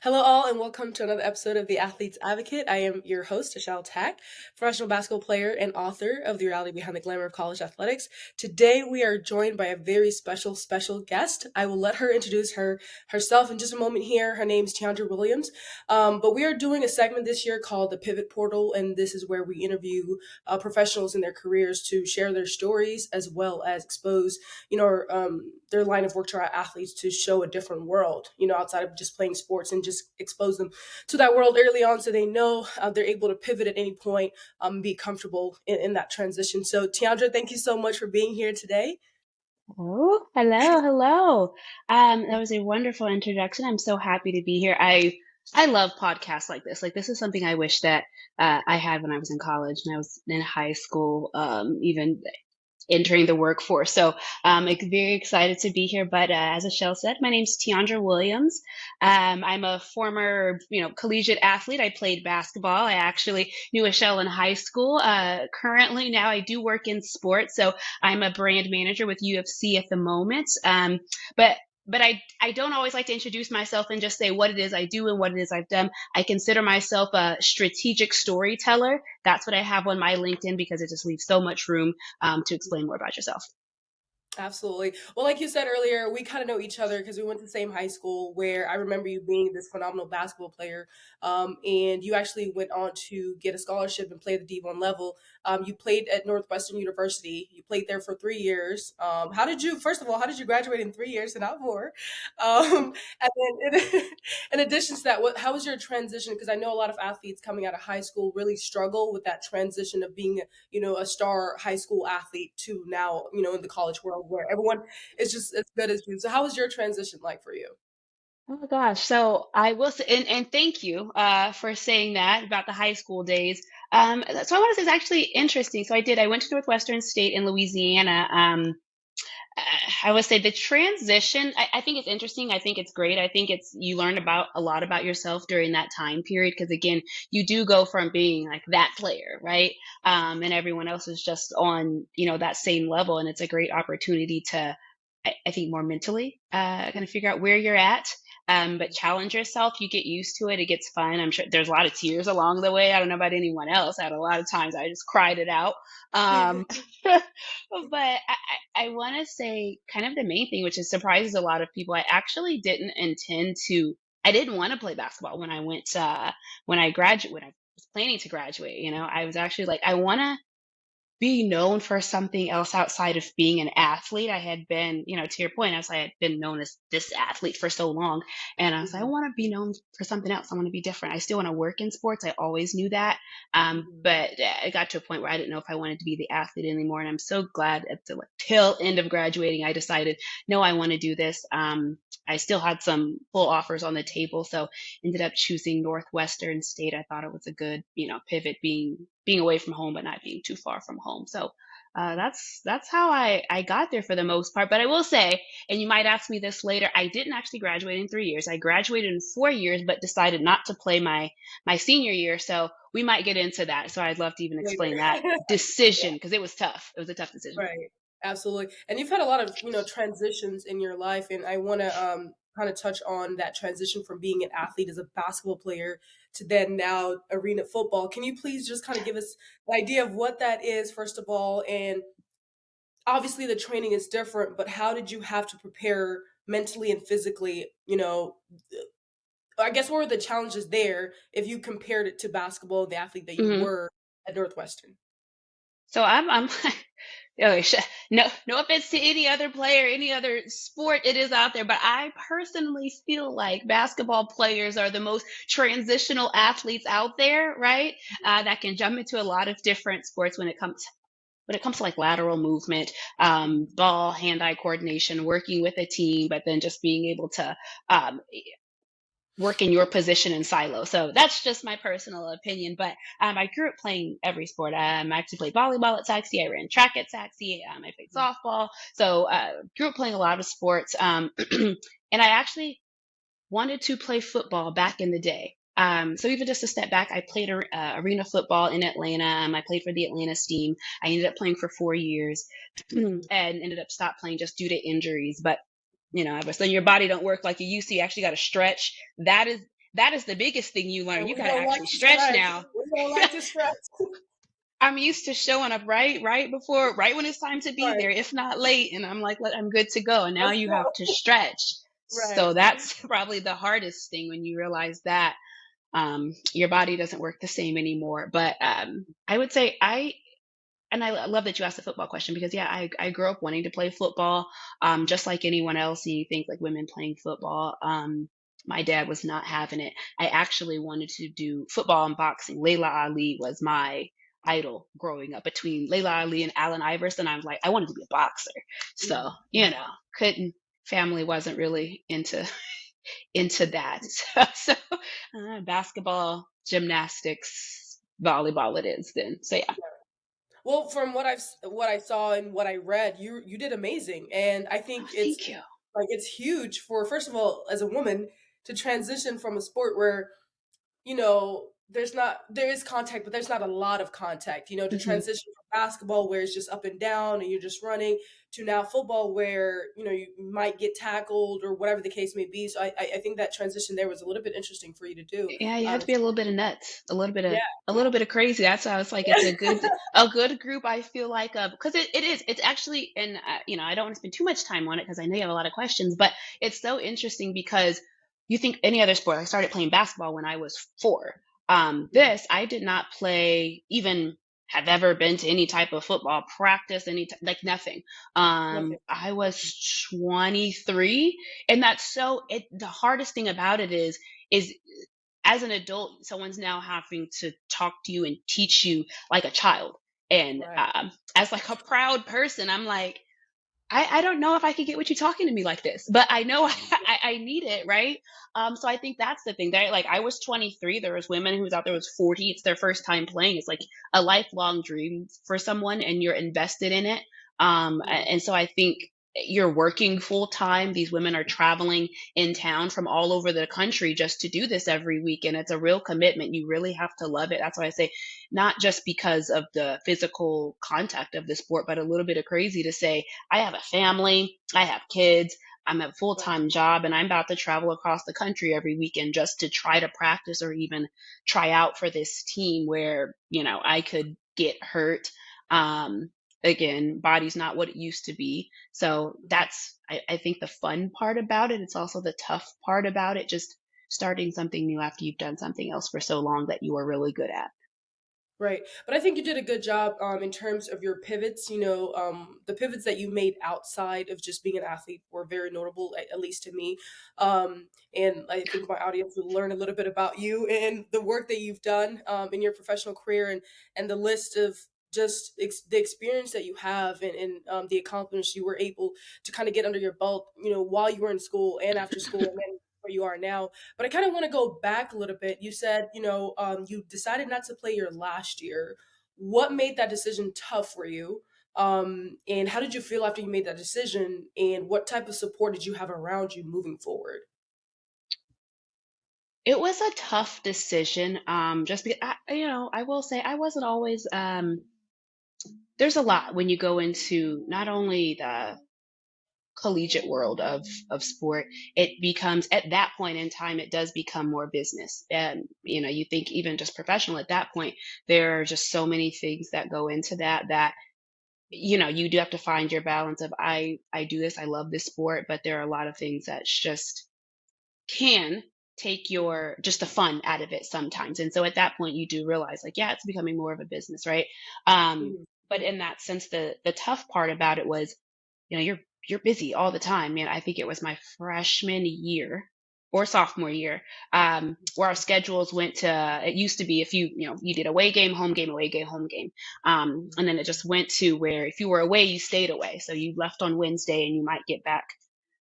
Hello, all, and welcome to another episode of The Athlete's Advocate. I am your host, Ashal Tack, professional basketball player and author of The Reality Behind the Glamour of College Athletics. Today, we are joined by a very special guest. I will let her introduce herself in just a moment here. Her name is Tiandra Williams. But we are doing a segment this year called The Pivot Portal, and this is where we interview professionals in their careers to share their stories as well as expose, their line of work to our athletes to show a different world, outside of just playing sports and just expose them to that world early on so they know they're able to pivot at any point, be comfortable in that transition. So, Tiandra, thank you so much for being here today. Oh, hello. That was a wonderful introduction. I'm so happy to be here. I love podcasts like this. Like this is something I wish that I had when I was in college and I was in high school, even entering the workforce. So very excited to be here. But as Michelle said, my name's Tiandra Williams. I'm a former, collegiate athlete. I played basketball. I actually knew Michelle in high school. Currently, now I do work in sports. So I'm a brand manager with UFC at the moment. But but I don't always like to introduce myself and just say what it is I do and what it is I've done. I consider myself a strategic storyteller. That's what I have on my LinkedIn because it just leaves so much room to explain more about yourself. Absolutely. Well, like you said earlier, we kind of know each other because we went to the same high school where I remember you being this phenomenal basketball player. And you actually went on to get a scholarship and play the D1 level. You played at Northwestern University. You played there for 3 years. First of all, how did you graduate in 3 years and not more? And then in addition to that, how was your transition? Because I know a lot of athletes coming out of high school really struggle with that transition of being a star high school athlete to now, in the college world where everyone is just as good as you. So how was your transition like for you? Oh my gosh. So I will say, and thank you for saying that about the high school days. So I want to say it's actually interesting. So I went to Northwestern State in Louisiana. Uh, I would say the transition, I think it's interesting. I think it's great. I think you learn about a lot about yourself during that time period. Cause again, you do go from being like that player, right? And everyone else is just on, that same level. And it's a great opportunity to, I think more mentally, kind of figure out where you're at. But challenge yourself. You get used to it. It gets fun. I'm sure there's a lot of tears along the way. I don't know about anyone else. I had a lot of times I just cried it out. Um, but I want to say kind of the main thing, which is surprises a lot of people. I actually didn't intend to. I didn't want to play basketball when I went when I graduated. When I was planning to graduate, I was actually like, I want to be known for something else outside of being an athlete. I had been, to your point, I had been known as this athlete for so long. And I was like, I Mhm, want to be known for something else. I want to be different. I still want to work in sports. I always knew that. mhm. But I got to a point where I didn't know if I wanted to be the athlete anymore. And I'm so glad at the tail end of graduating, I decided, no, I want to do this. I still had some full offers on the table. So ended up choosing Northwestern State. I thought it was a good, pivot being away from home but not being too far from home. So that's how I got there for the most part. But I will say, and you might ask me this later, I didn't actually graduate in 3 years. I graduated in 4 years, but decided not to play my senior year. So we might get into that. So I'd love to even explain that Later. decision because it was tough. It was a tough decision. Right. Absolutely. And you've had a lot of, transitions in your life. And I want to kind of touch on that transition from being an athlete as a basketball player to then now arena football. Can you please just kind of give us an idea of what that is, first of all? And obviously the training is different, but how did you have to prepare mentally and physically? I guess what were the challenges there if you compared it to basketball, the athlete that you Mhm. were at Northwestern? So I'm oh, no offense to any other player, any other sport it is out there, but I personally feel like basketball players are the most transitional athletes out there, right? That can jump into a lot of different sports when it comes to like lateral movement, ball, hand-eye coordination, working with a team, but then just being able to um, work in your position in silo. So that's just my personal opinion. But I grew up playing every sport. I actually played volleyball at Saxe. I ran track at Saxe. I played softball. So grew up playing a lot of sports. And I actually wanted to play football back in the day. So even just a step back, I played arena football in Atlanta. I played for the Atlanta Steam. I ended up playing for 4 years and ended up stopped playing just due to injuries. But I was saying your body don't work like you used to. You actually got to stretch. That is that is the biggest thing you learn. And You we got to don't like actually to stretch stretch. now. We don't like to stretch. I'm used to showing up right when it's time to be Right. there, if not late, and I'm like, I'm good to go. And now Let's you have to go. stretch. So Right. that's probably the hardest thing when you realize that your body doesn't work the same anymore. But I would say I love that you asked the football question because yeah, I grew up wanting to play football, just like anyone else. And you think like women playing football. My dad was not having it. I actually wanted to do football and boxing. Layla Ali was my idol growing up. Between Layla Ali and Allen Iverson, I was like, I wanted to be a boxer. So Mhm. couldn't. Family wasn't really into that. So basketball, gymnastics, volleyball, it is then. So yeah. Well, from what I saw and what I read, you did amazing, and I Oh, think it's thank you. like it's huge for, first of all, as a woman, to transition from a sport where, there is contact, but there's not a lot of contact, to Hmm. transition from basketball where it's just up and down and you're just running, to now football where, you might get tackled or whatever the case may be. So I think that transition there was a little bit interesting for you to do. Yeah, you have to be a little bit of nuts, Yeah. a little bit of crazy. That's why I was like, it's a good group. I feel like because it is. It's actually, and I don't want to spend too much time on it because I know you have a lot of questions, but it's so interesting because you think any other sport. I started playing basketball when I was 4. This I did not play even have ever been to any type of football practice, like nothing. Nothing. I was 23, and that's the hardest thing about it is as an adult, someone's now having to talk to you and teach you like a child. And Right. as like a proud person, I'm like, I don't know if I could get with you talking to me like this, but I know I need it, right? So I think that's the thing. Like I was 23, there was women who was out there was 40. It's their first time playing. It's like a lifelong dream for someone, and you're invested in it. Mhm. And so I think you're working full time. These women are traveling in town from all over the country just to do this every week, and it's a real commitment. You really have to love it. That's why I say not just because of the physical contact of the sport, but a little bit of crazy to say I have a family, I have kids, I'm a full Right. time job, and I'm about to travel across the country every weekend just to try to practice or even try out for this team where, I could get hurt. Um, Again, body's not what it used to be. So that's, I think, the fun part about it. It's also the tough part about it, just starting something new after you've done something else for so long that you are really good at. Right. But I think you did a good job in terms of your pivots. The pivots that you made outside of just being an athlete were very notable, at least to me. And I think my audience will learn a little bit about you and the work that you've done in your professional career, and the list of just the experience that you have, and the accomplishments you were able to kind of get under your belt, while you were in school and after school, and then where you are now. But I kind of want to go back a little bit. You said, you decided not to play your last year. What made that decision tough for you? And how did you feel after you made that decision? And what type of support did you have around you moving forward? It was a tough decision, just because I will say I wasn't always. There's a lot when you go into not only the collegiate world of sport. It becomes at that point in time, it does become more business, and you think even just professional at that point. There are just so many things that go into that you do have to find your balance of I do this, I love this sport, but there are a lot of things that just can take your just the fun out of it sometimes. And so at that point you do realize like, yeah, it's becoming more of a business, right? Mhm. But in that sense, the tough part about it was, you're busy all the time. Man, I think it was my freshman year or sophomore year, where our schedules went to, it used to be if you did away game, home game, away game, home game. And then it just went to where if you were away, you stayed away. So you left on Wednesday and you might get back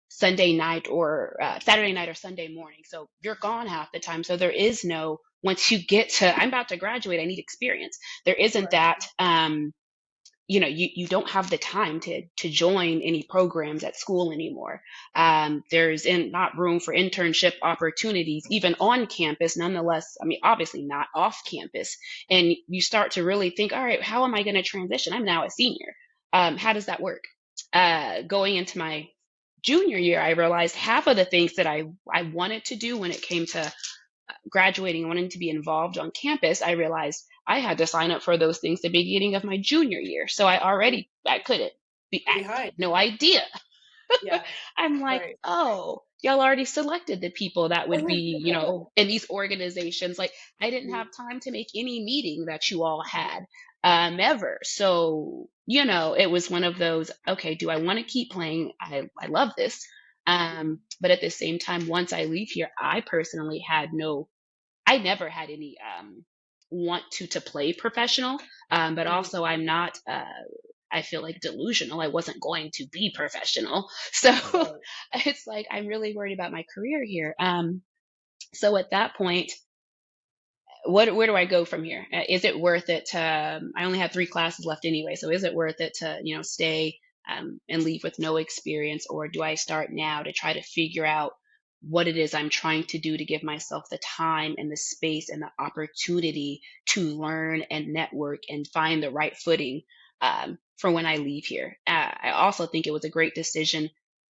Sunday night or Saturday night or Sunday morning. So you're gone half the time. So there is no, once you get to, I'm about to graduate, I need experience. There isn't Right. that, you don't have the time to join any programs at school anymore. There's not room for internship opportunities, even on campus, nonetheless. I mean, obviously not off campus. And you start to really think, all right, how am I going to transition? I'm now a senior. How does that work? Going into my junior year, I realized half of the things that I wanted to do when it came to graduating and wanting to be involved on campus, I realized I had to sign up for those things the beginning of my junior year. So I couldn't be, I Behind. had no idea. Yeah. I'm like, Right. oh, y'all already selected the people that would be, in these organizations. Like, I didn't have time to make any meeting that you all had ever. So, it was one of those, okay, do I want to keep playing? I love this. But at the same time, once I leave here, I personally I never had any want to play professional. But Mhm. also I'm not I feel like delusional. I wasn't going to be professional. So Right. it's like I'm really worried about my career here. So at that point, where do I go from here? Is it worth it to, I only have 3 classes left anyway, so is it worth it to, stay and leave with no experience, or do I start now to try to figure out what it is I'm trying to do to give myself the time and the space and the opportunity to learn and network and find the right footing for when I leave here? I also think it was a great decision.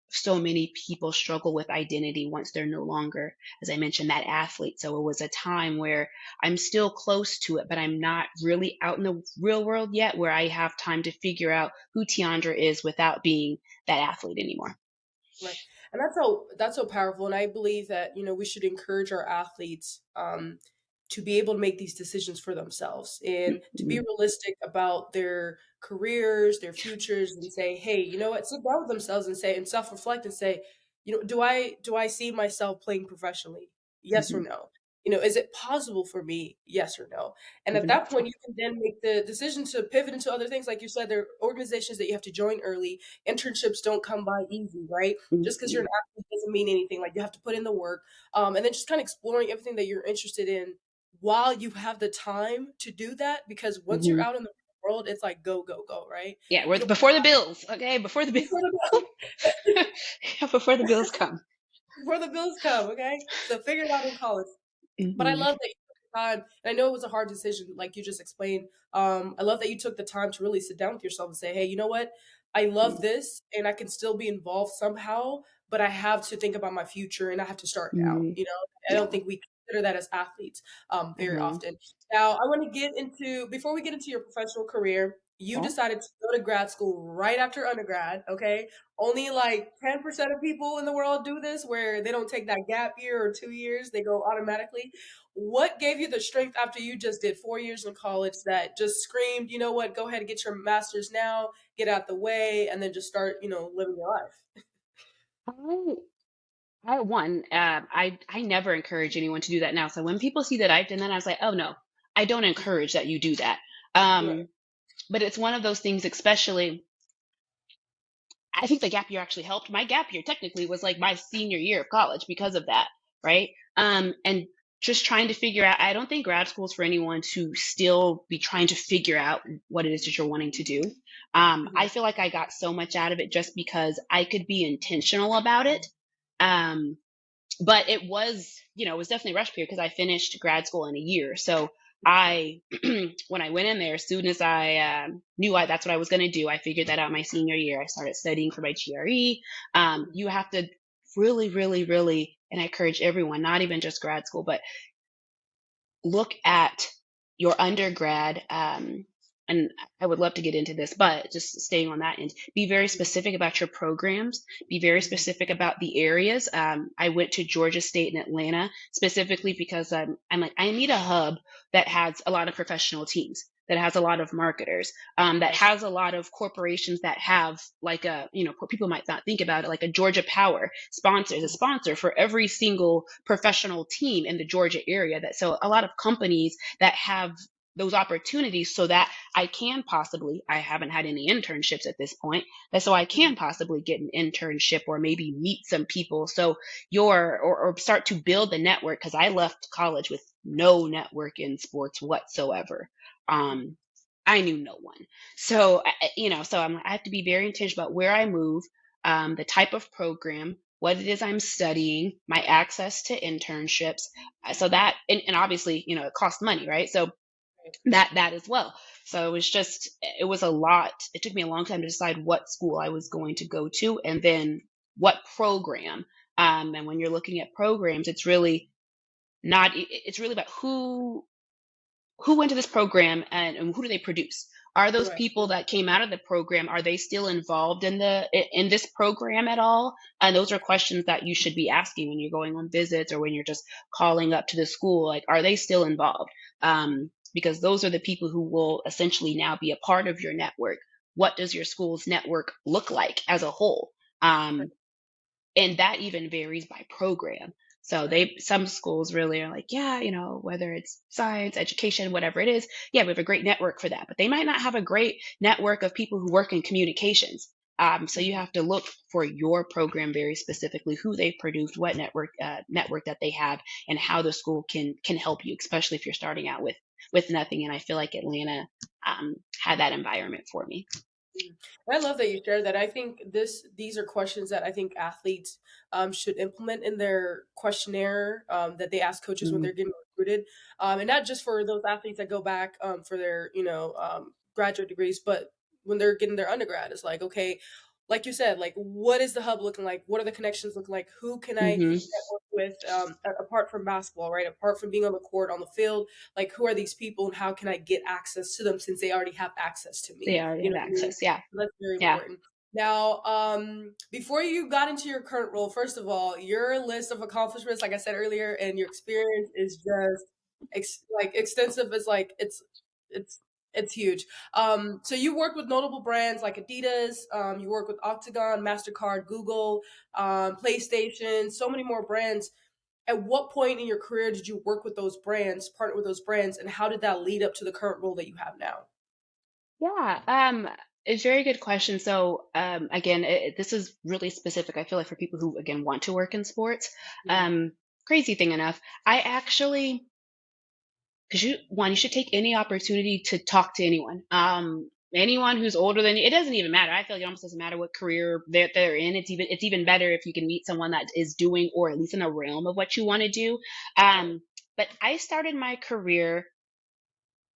So many people struggle with identity once they're no longer, as I mentioned, that athlete. So it was a time where I'm still close to it, but I'm not really out in the real world yet where I have time to figure out who Tiandra is without being that athlete anymore. Right. And that's so powerful. And I believe that, we should encourage our athletes to be able to make these decisions for themselves and to be Mhm, realistic about their careers, their futures, and say, hey, you know what, sit down with themselves and say and self-reflect and say, do I see myself playing professionally? Yes or mhm, no? Is it possible for me? Yes or no? And at mhm, that point, you can then make the decision to pivot into other things. Like you said, there are organizations that you have to join early. Internships don't come by easy, right? Just because you're mhm, an athlete doesn't mean anything. Like you have to put in the work, and then just kind of exploring everything that you're interested in while you have the time to do that. Because once you're mhm. out in the world, it's like go go go, right? Yeah, You don't before the bills, okay? Before the bills, before the before the bills come. before the bills come, okay? So figure it out in college. But I Mhm, love that you took the time, and I know it was a hard decision, like you just explained. I love that you took the time to really sit down with yourself and say, "Hey, you know what? I love this, and I can still be involved somehow, but I have to think about my future, and I have to start now." mhm. I Yeah. don't think we consider that as athletes very Mhm. often. Now, I want to get into before we get into your professional career. You Okay. decided to go to grad school right after undergrad, okay? Only like 10% of people in the world do this where they don't take that gap year or 2 years, they go automatically. What gave you the strength after you just did 4 years in college that just screamed, you know what, go ahead and get your master's now, get out the way, and then just start, living your life? I I never encourage anyone to do that now. So when people see that I've done that, I was like, oh no, I don't encourage that you do that. Right. Um, but it's one of those things, especially I think the gap year actually helped. My gap year technically was like my senior year of college because of that, right? And just trying to figure out, I don't think grad school is for anyone to still be trying to figure out what it is that you're wanting to do. I Mhm. feel like I got so much out of it just because I could be intentional about it. Um, but it was definitely a rush period because I finished grad school in a year. So I, when I went in there, as soon as I knew that's what I was going to do, I figured that out my senior year. I started studying for my GRE. You have to really, really, really, and I encourage everyone, not even just grad school, but look at your undergrad, and I would love to get into this, but just staying on that end, be very specific about your programs, be very Mhm. specific about the areas. I went to Georgia State and Atlanta specifically because I'm like, I need a hub that has a lot of professional teams, that has a lot of marketers, that Yes. has a lot of corporations that have like people might not think about it, like a Georgia Power sponsors a Mhm. sponsor for every single professional team in the Georgia area. That so a lot of companies that have those opportunities so that I haven't had any internships at this point, that so I Mhm. can possibly get an internship or maybe meet some people. So or start to build the network because I left college with no network in sports whatsoever. Mhm. Um, I knew no one. So, I have to be very intentional about where I move, the type of program, what it is I'm studying, my access to internships. So and obviously, it costs money, right? So Right. that as well. So it was a lot. It took me a long time to decide what school I was going to go to and then what program. And when you're looking at programs, it's really not it's really about who went to this program, and who do they produce? Are those Right. people that came out of the program, are they still involved in this program at all? And those are questions that you should be asking when you're going on visits or when you're just calling up to the school. Like, are they still involved? Because those are the people who will essentially now be a part of your network. What does your school's network look like as a whole? Right. Um, and that even varies by program. So Right. some schools really are like, yeah, whether it's science, education, whatever it is, yeah, we have a great network for that. But they might not have a great network of people who work in communications. So you Mhm. have to look for your program very specifically, who they've produced, what network that they have, and how the school can help you, especially if you're starting out with nothing. And I feel like Atlanta had that environment for me. Mhm. I love that you shared that. I think these are questions that I think athletes should implement in their questionnaire that they ask coaches when Mm-hmm. they're getting recruited, and not just for those athletes that go back for their graduate degrees, but when they're getting their undergrad, it's like, okay, like you said, like what is the hub looking like? What are the connections looking like? Who can I Mm-hmm. network with apart from basketball, right? Apart from being on the court on the field, like who are these people and how can I get access to them since they already have access to They me? already You have know what I mean? access. Yeah. So that's very Yeah. important. Now, before you got into your current role, first of all, your list of accomplishments, like I said earlier, and your experience is just like extensive. It's like it's it's huge. So you work with notable brands like Adidas. You work with Octagon, Mastercard, Google, PlayStation, so many more brands. At what point in your career did you work with those brands, partner with those brands, and how did that lead up to the current role that you have now? Yeah, it's a very good question. So, again, this is really specific. I feel like for people who, again, want to work in sports. Mhm. Um, Crazy thing enough, I actually, because you should take any opportunity to talk to anyone. Anyone who's older than you, it doesn't even matter. I feel like it almost doesn't matter what career they're in. It's even better if you can meet someone that is doing, or at least in a realm of what you want to do. Right. But I started my career,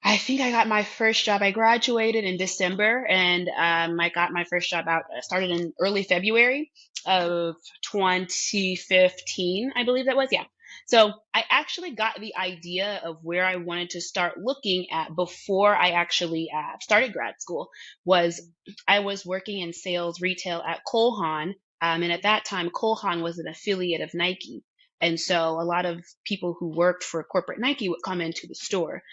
I think I got my first job. I graduated in December, and I got my first job out. Started in early February of 2015, I believe that was. Yeah. So I actually got the idea of where I wanted to start looking at before I actually started grad school. Was I was working in sales retail at Cole Haan, and at that time, Cole Haan was an affiliate of Nike, and so a lot of people who worked for corporate Nike would come into the store.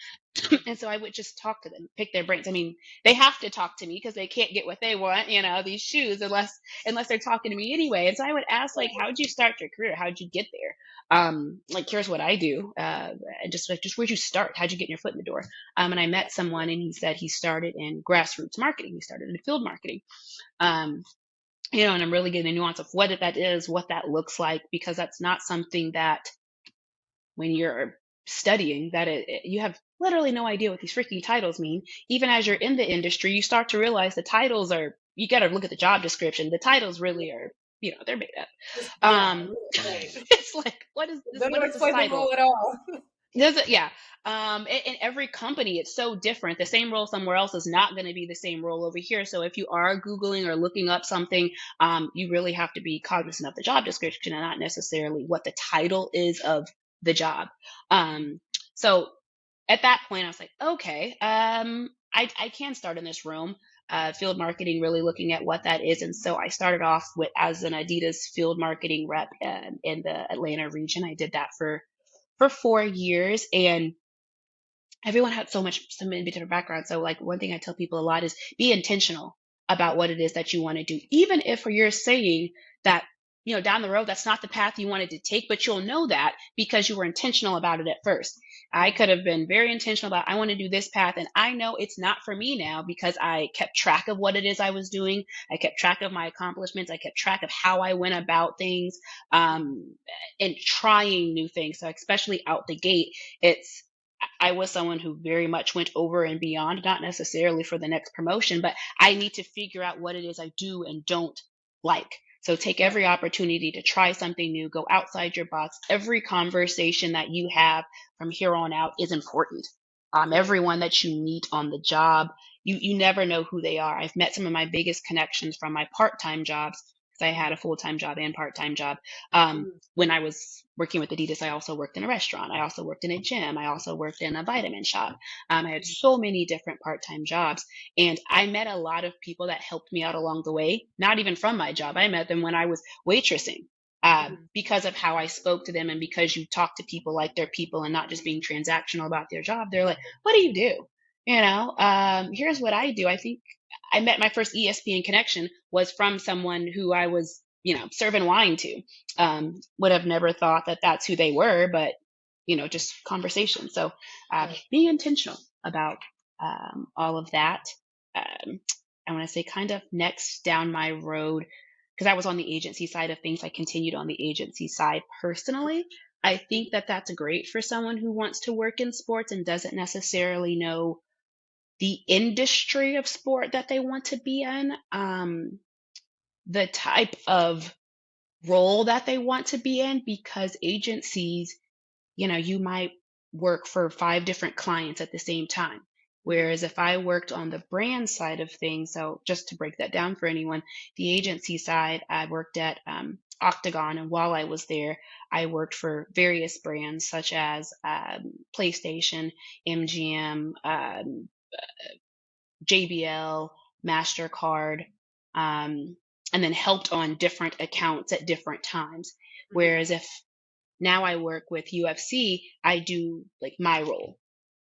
And so I would just talk to them, pick their brains. I mean, they have to talk to me because they can't get what they want, these shoes, unless they're talking to me anyway. And so I would ask, like, how'd you start your career? How'd you get there? Like, here's what I do. And just where'd you start? How'd you get your foot in the door? And I Yeah. met someone, and he said he started in grassroots marketing. He started in field marketing. Um, and I'm really getting the nuance of what that is, what that looks like, because that's not something that when you're studying that you have literally no idea what these freaking titles mean. Even as you're in the industry, you start to realize the titles are, you got to look at the job description. The titles really are, they're made up. Just yeah, right. It's like, They what don't is this explain the title? role at all. Does it? Yeah. In every company, it's so different. The same role somewhere else is not going to be the same role over here. So if you are Googling or looking up something, you really have to be cognizant of the job description and not necessarily what the title is of the job. Um, so at that point, I was like, okay, I can start in this room. Field marketing, really looking at what that is. And so I started off with as an Adidas field marketing rep in the Atlanta region. I did that for 4 years, and everyone had so many different backgrounds. So like one thing I tell people a lot is be intentional about what it is that you want to do, even if you're saying that down the road that's not the path you wanted to take, but you'll know that because you were intentional about it at first. I Mhm. could have been very intentional about, I want to do this path, and I know it's not for me now because I kept track of what it is I was doing. I kept track of my accomplishments. I kept track of how I went about things, and trying new things. So especially out the gate, it's I was someone who very much went over and beyond, not necessarily for the next promotion, but I need to figure out what it is I do and don't like. So take Right. every opportunity to try something new, go outside your box. Every conversation that you have from here on out is important. Right. Everyone that you meet on the job, you never know who they are. I've met some of my biggest connections from my part-time jobs, because I had a full-time job and part-time job. Mhm. When I was working with Adidas, I also worked in a restaurant. I also worked in a gym. I also worked in a vitamin shop. I had so many different part-time jobs, and I met a lot of people that helped me out along the way. Not even from my job. I met them when I was waitressing. Mhm. Because of how I spoke to them, and because you talk to people like they're people and not just being transactional about their job, they're like, "What do you do?" Here's what I do. I think I met my first ESPN connection was from someone who I was, serving wine to. Would have never thought that that's who they were, but just conversation. So Right. being intentional about all of that. Um, I want to say kind of next down my road, because I was on the agency side of things. I continued on the agency side personally. I think that that's great for someone who wants to work in sports and doesn't necessarily know the industry of sport that they want to be in, the type of role that they want to be in, because agencies, you might work for 5 different clients at the same time. Mhm. Whereas if I worked on the brand side of things, so just to break that down for anyone, the agency side, I worked at Octagon, and while I was there, I worked for various brands such as PlayStation, MGM, JBL, Mastercard, um, and then helped on different accounts at different times. Mhm. Whereas if now I work with UFC, I do like my role,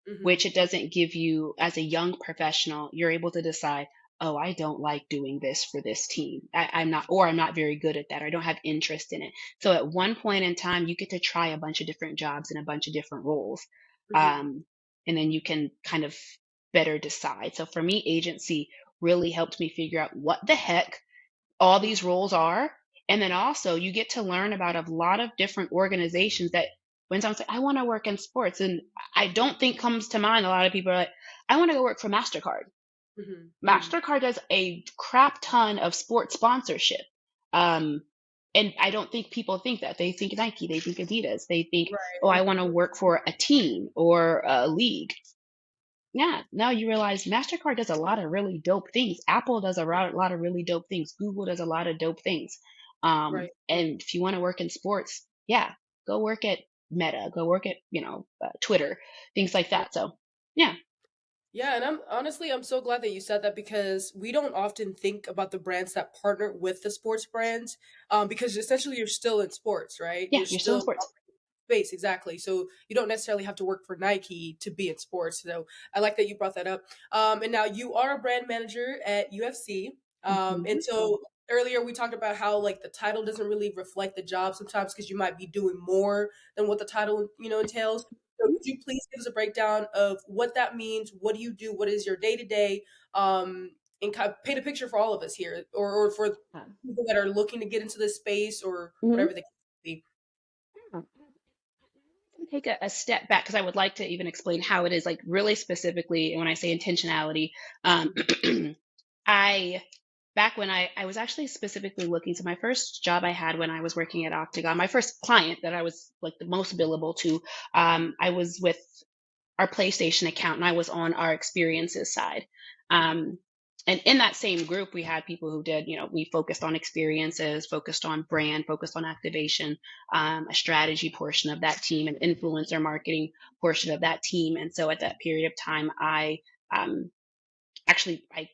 Mhm. which it doesn't give you as a young professional. You're able to decide, oh, I don't like doing this for this team. I'm not very good at that. Or I don't have interest in it. So at one point in time, you get to try a bunch of different jobs and a bunch of different roles. Mhm. Um, and then you can kind of better decide. So for me, agency really helped me figure out what the heck all Mhm. these roles are. And then also you get to learn about a lot of different organizations that when someone's like, I want to work in sports, and I don't think comes to mind, a lot of people are like, I want to go work for Mastercard. Mhm. Mhm. Mastercard does a crap ton of sports sponsorship. Um, and I don't think people think that. They think Nike, they think Adidas, they think, oh, I Right. want to work for a team or a league. Yeah, now you realize Mastercard does a lot of really dope things. Apple does lot of really dope things. Google does a lot of dope things. Right. And if you want to work in sports, yeah, go work at Meta, go work at Twitter, things like Right. that. So yeah, Yeah, and I'm so glad that you said that because we don't often think about the brands that partner with the sports brands, because essentially you're still in sports, right? yeah, You're you're still in still sports. space, exactly. So you don't necessarily have to work for Nike to be in sports. So I like that you brought that up. And now you are a brand manager at UFC. And Hmm. so earlier we talked about how like the title doesn't really reflect the job sometimes because you might be doing more than what the title entails. So could you please give us a breakdown of what that means? What do you do? What is your day to day? And kind of paint a picture for all of us here, or for people that are looking to get into this space or Hmm. whatever the case may be. Take a step back because I would like to even explain how it is like really specifically. And when I say intentionality, um, I back when I was actually specifically looking. So my first job I had when I was working at Octagon, my first client that I was like the most billable to, I was with our PlayStation account and I was on our experiences side. Um, and in that same group, we had people who did, we focused on experiences, focused on brand, focused on activation, a strategy portion of that team, an influencer marketing portion of that team. And so at that period of time, um, I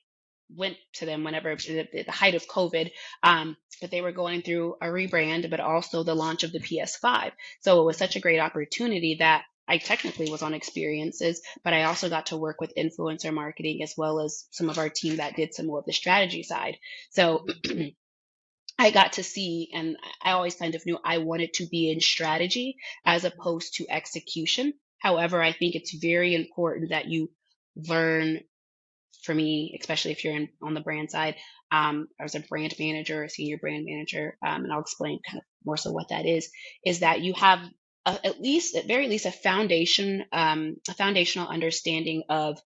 went to them whenever at the height of COVID, but they were going through a rebrand, but also the launch of the PS5. So it was such a great opportunity that I technically was on experiences, but I also got to work with influencer marketing as well as some of our team that did some more of the strategy side. So Mhm. I got to see, and I always kind of knew I wanted to be in strategy as opposed to execution. However, I think it's very important that you learn, for me, especially if you're on the brand side, I was a brand manager, a senior brand manager, and I'll explain kind of more so what that is that you have at very least, a foundational understanding of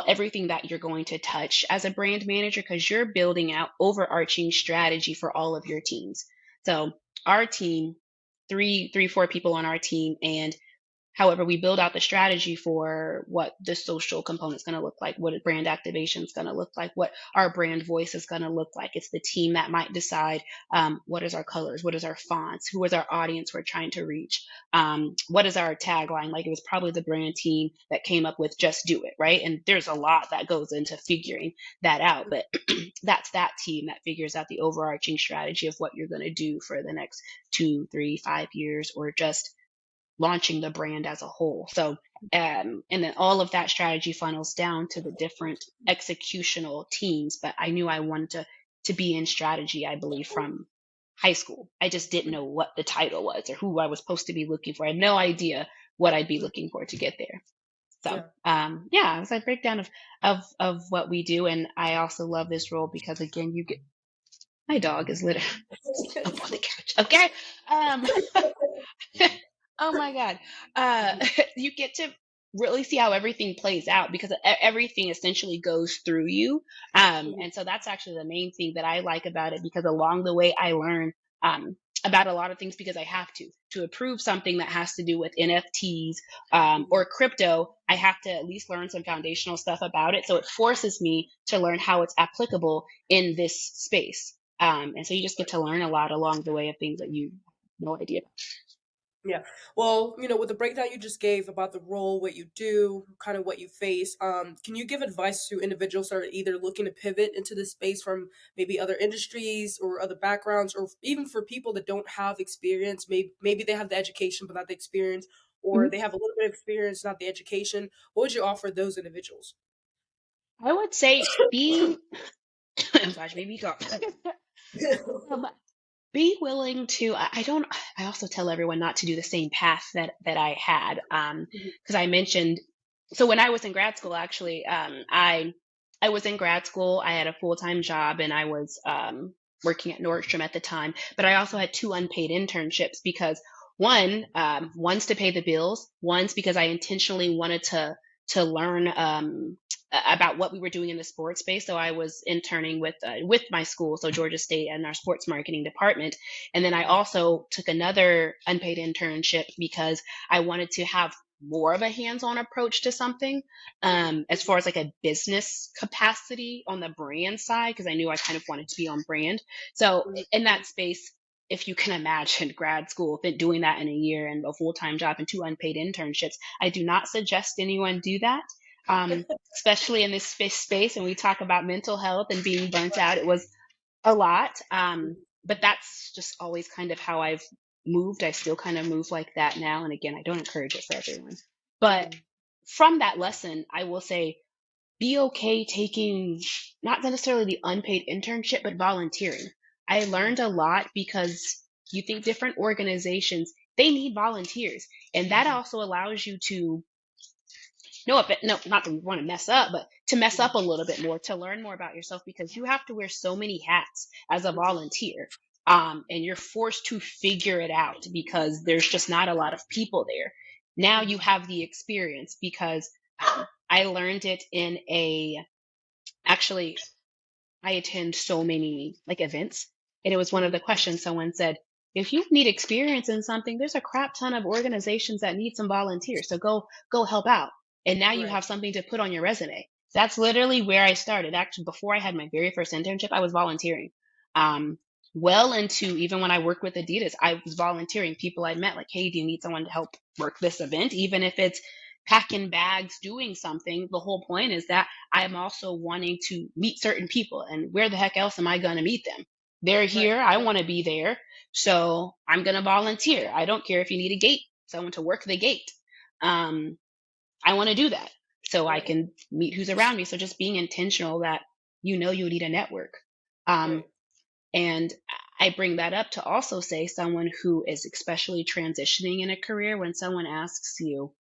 everything that you're going to touch as a brand manager because you're building out overarching strategy for all of your teams. So our team, four people on our team, and However, we build out the strategy for what the social component is going to look like, what brand activation is going to look like, what our brand voice is going to look like. It's the team that might decide what is our colors, what is our fonts, who is our audience we're trying to reach, what is our tagline. Like it was probably the brand team that came up with "Just Do It," right? And there's a lot that goes into figuring that out, but that's that team that figures out the overarching strategy of what you're going to do for the next 2, 3, 5 years, or just launching the brand as a whole. So, and then all of that strategy funnels down to the different executional teams. But I knew I wanted to be in strategy, I believe, from high school. I just didn't know what the title was or who I was supposed to be looking for. I had no idea what I'd be looking for to get there. So, Yeah. yeah, it was a breakdown of what we do. And I also love this role because, again, you get my dog is literally up on the couch. Okay. Um, Oh my God. You get to really see how everything plays out because everything essentially goes through you. And so that's actually the main thing that I like about it because along the way I learn about a lot of things because I have to approve something that has to do with NFTs or crypto. I have to at least learn some foundational stuff about it. So it forces me to learn how it's applicable in this space. And so you just get to learn a lot along the way of things that you have no idea. Yeah. Well, with the breakdown you just gave about the role, what you do, kind of what you face, can you give advice to individuals that are either looking to pivot into this space from maybe other industries or other backgrounds, or even for people that don't have experience, maybe they have the education but not the experience, or Mhm. they have a little bit of experience, not the education. What would you offer those individuals? I would say be, oh gosh, maybe go. Um, be willing to. I don't. I also tell everyone not to do the same path that I had. Because I mentioned. So when I was in grad school, actually, I was in grad school. I had a full time job, and I was working at Nordstrom at the time. But I also had two unpaid internships because one's to pay the bills. One's because I intentionally wanted to learn about what we were doing in the sports space. So I was interning with my school, so Georgia State, and our sports marketing department. And then I also took another unpaid internship because I wanted to have more of a hands-on approach to something as far as like a business capacity on the brand side, because I knew I kind of wanted to be on brand. So in that space, if you can imagine grad school, doing that in a year and a full-time job and two unpaid internships, I do not suggest anyone do that. Especially in this space, and we talk about mental health and being burnt out. It was a lot, but that's just always kind of how I've moved. I still kind of move like that now, and again, I don't encourage it for everyone. But from that lesson, I will say be okay taking not necessarily the unpaid internship, but volunteering. I learned a lot because you think different organizations, they need volunteers, and that also allows you to no, not that we want to mess up, but to mess up a little bit more, to learn more about yourself because you have to wear so many hats as a volunteer. And you're forced to figure it out because there's just not a lot of people there. Now you have the experience because I learned it in actually, I attend so many like events. And it was one of the questions someone said, if you need experience in something, there's a crap ton of organizations that need some volunteers. So go help out. And now you Right. have something to put on your resume. That's literally where I started. Actually, before I had my very first internship, I was volunteering. Um, well into even when I worked with Adidas, I was volunteering. People I met like, hey, do you need someone to help work this event? Even if it's packing bags, doing something. The whole point is that I'm also wanting to meet certain people. And where the heck else am I going to meet them? They're Right. here. I want to be there. So I'm going to volunteer. I don't care if you need a gate, someone to work the gate. Um, I want to do that so I Right. can meet who's around me. So just being intentional that you need a network. Um, Right. and I bring that up to also say someone who is especially transitioning in a career when someone asks you,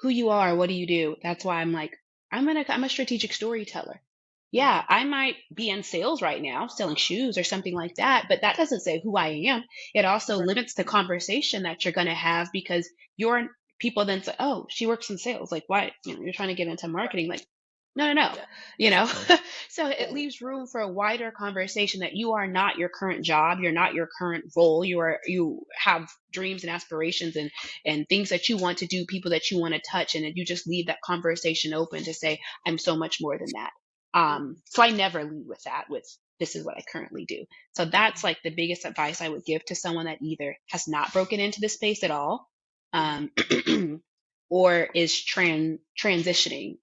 who you are, what do you do? That's why I'm like, I'm a strategic storyteller. Yeah, I might be in sales right now, selling shoes or something like that, but that doesn't say who I am. It also Right. limits the conversation that you're going to have because your people then say, "Oh, she works in sales. Like, why? You're trying to get into marketing. Like, No, no, no. Yeah. You know, so it Right. leaves room for a wider conversation that you are not your current job, you're not your current role. You have dreams and aspirations and things that you want to do, people that you want to touch, and then you just leave that conversation open to say, I'm so much more than that. Mhm. So I never lead with that. With this is what I currently do. So that's like the biggest advice I would give to someone that either has not broken into the space at all, Mhm. um, or is transitioning,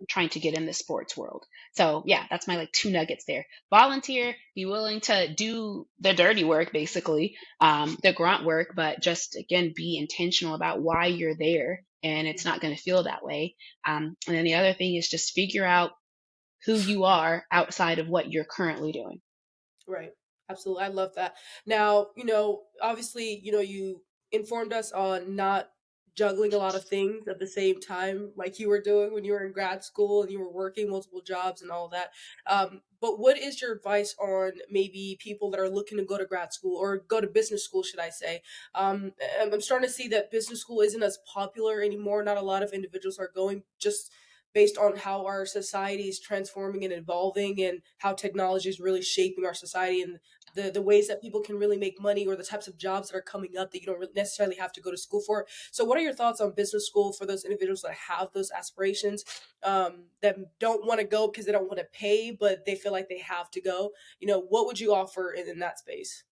trying to get in the sports world. So yeah, that's my like two nuggets there. Volunteer, be willing to do the dirty work, basically, the grunt work, but just again, be intentional about why you're there. And it's not going to feel that way. And then the other thing is just figure out who you are outside of what you're currently doing. Right. Absolutely. I love that. Now, obviously, you informed us on not juggling a lot of things at the same time, like you were doing when you were in grad school and you were working multiple jobs and all that. But what is your advice on maybe people that are looking to go to grad school or go to business school, should I say? I'm starting to see that business school isn't as popular anymore. Not a lot of individuals are going just based on how our society is transforming and evolving and how technology is really shaping our society and the ways that people can really make money or the types of jobs that are coming up that you don't necessarily have to go to school for. So what are your thoughts on business school for those individuals that have those aspirations, that don't want to go because they don't want to pay but they feel like they have to go? What would you offer in that space?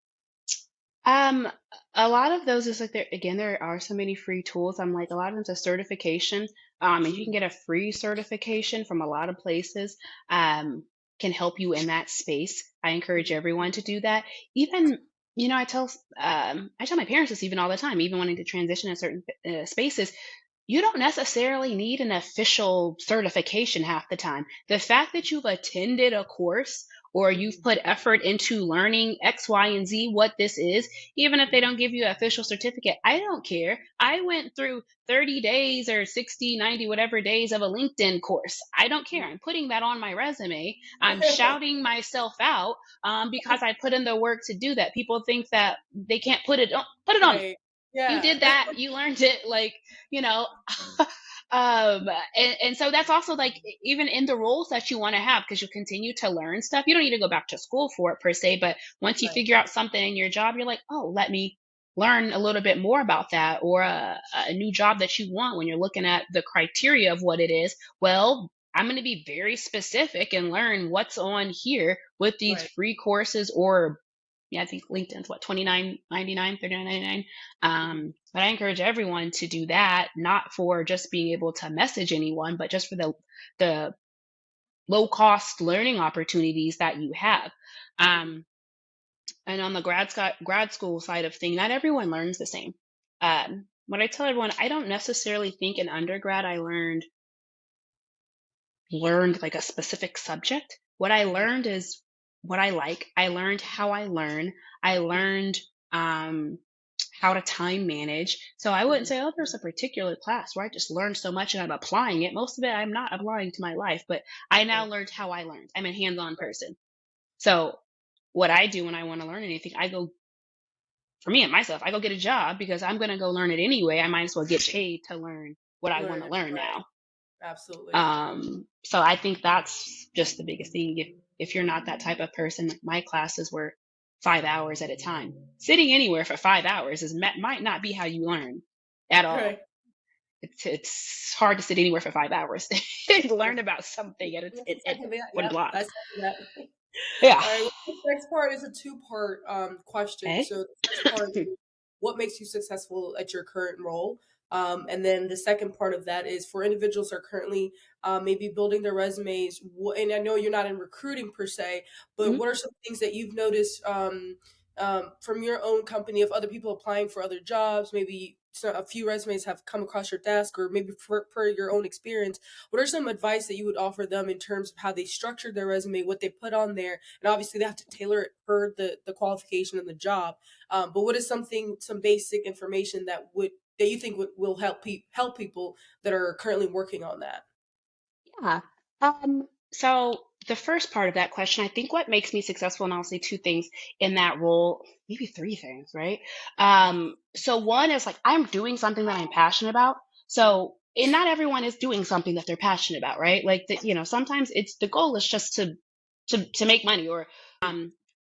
Um, a lot of those is like there again, there are so many free tools. I'm like a lot of them's a certification. And you can get a free certification from a lot of places. Um, can help you in that space. I encourage everyone to do that. Even, I tell my parents this even all the time, even wanting to transition in certain spaces. You don't necessarily need an official certification half the time. The fact that you've attended a course or you've put effort into learning X, Y, and Z, what this is, even if they don't give you an official certificate, I don't care. I went through 30 days or 60, 90, whatever days of a LinkedIn course. I don't care. I'm putting that on my resume. I'm shouting myself out because I put in the work to do that. People think that they can't put it on. Right. You Yeah. did that. You learned it. Like, you know, and so that's also like even in the roles that you want to have, because you continue to learn stuff. You don't need to go back to school for it per se, but once you Right. figure out something in your job, you're like, oh, let me learn a little bit more about that, or a new job that you want. When you're looking at the criteria of what it is, well, I'm going to be very specific and learn what's on here with these Right. free courses, or yeah, I think LinkedIn's what, 29.99, 39.99. But I encourage everyone to do that, not for just being able to message anyone, but just for the low cost learning opportunities that you have. Um, and on the grad school side of thing, not everyone learns the same. What I tell everyone, I don't necessarily think in undergrad I learned like a specific subject. What I Mhm. learned is what I like. I learned how I learn. I learned um, how to time manage. So I wouldn't Mhm. say, oh, there's a particular class where I just learned so much and I'm applying it. Most of it I'm not applying to my life, but I now Right. learned how I learned. I'm a hands-on person. So what I do when I want to learn anything, I go, for me and myself, I go get a job because I'm going to go learn it anyway. I might as well get paid to learn what I want Learn to it. learn Right. now. Absolutely. So I think that's just the biggest thing. If you're not that type of person, my classes were 5 hours at a time. Sitting anywhere for 5 hours might not be how you learn at all. Right. It's hard to sit anywhere for 5 hours and Yeah. learn about something Yes, at second that. one Yep, block. I second that. Yeah. All right. Well, this next part is a two-part question. Okay. So the first part is what makes you successful at your current role, and then the second part of that is for individuals that are currently maybe building their resumes. And I know you're not in recruiting per se, but Mhm. what are some things that you've noticed from your own company of other people applying for other jobs? Maybe a few resumes have come across your desk, or maybe per your own experience. What are some advice that you would offer them in terms of how they structured their resume, what they put on there, and obviously they have to tailor it per the qualification and the job. But what is some basic information that you think will help people that are currently working on that? Yeah. So the first part of that question, I think what makes me successful, and I'll say two things in that role, maybe three things, right? So one is like I'm doing something that I'm passionate about. So and not everyone is doing something that they're passionate about, right? Like that, sometimes it's the goal is just to make money, or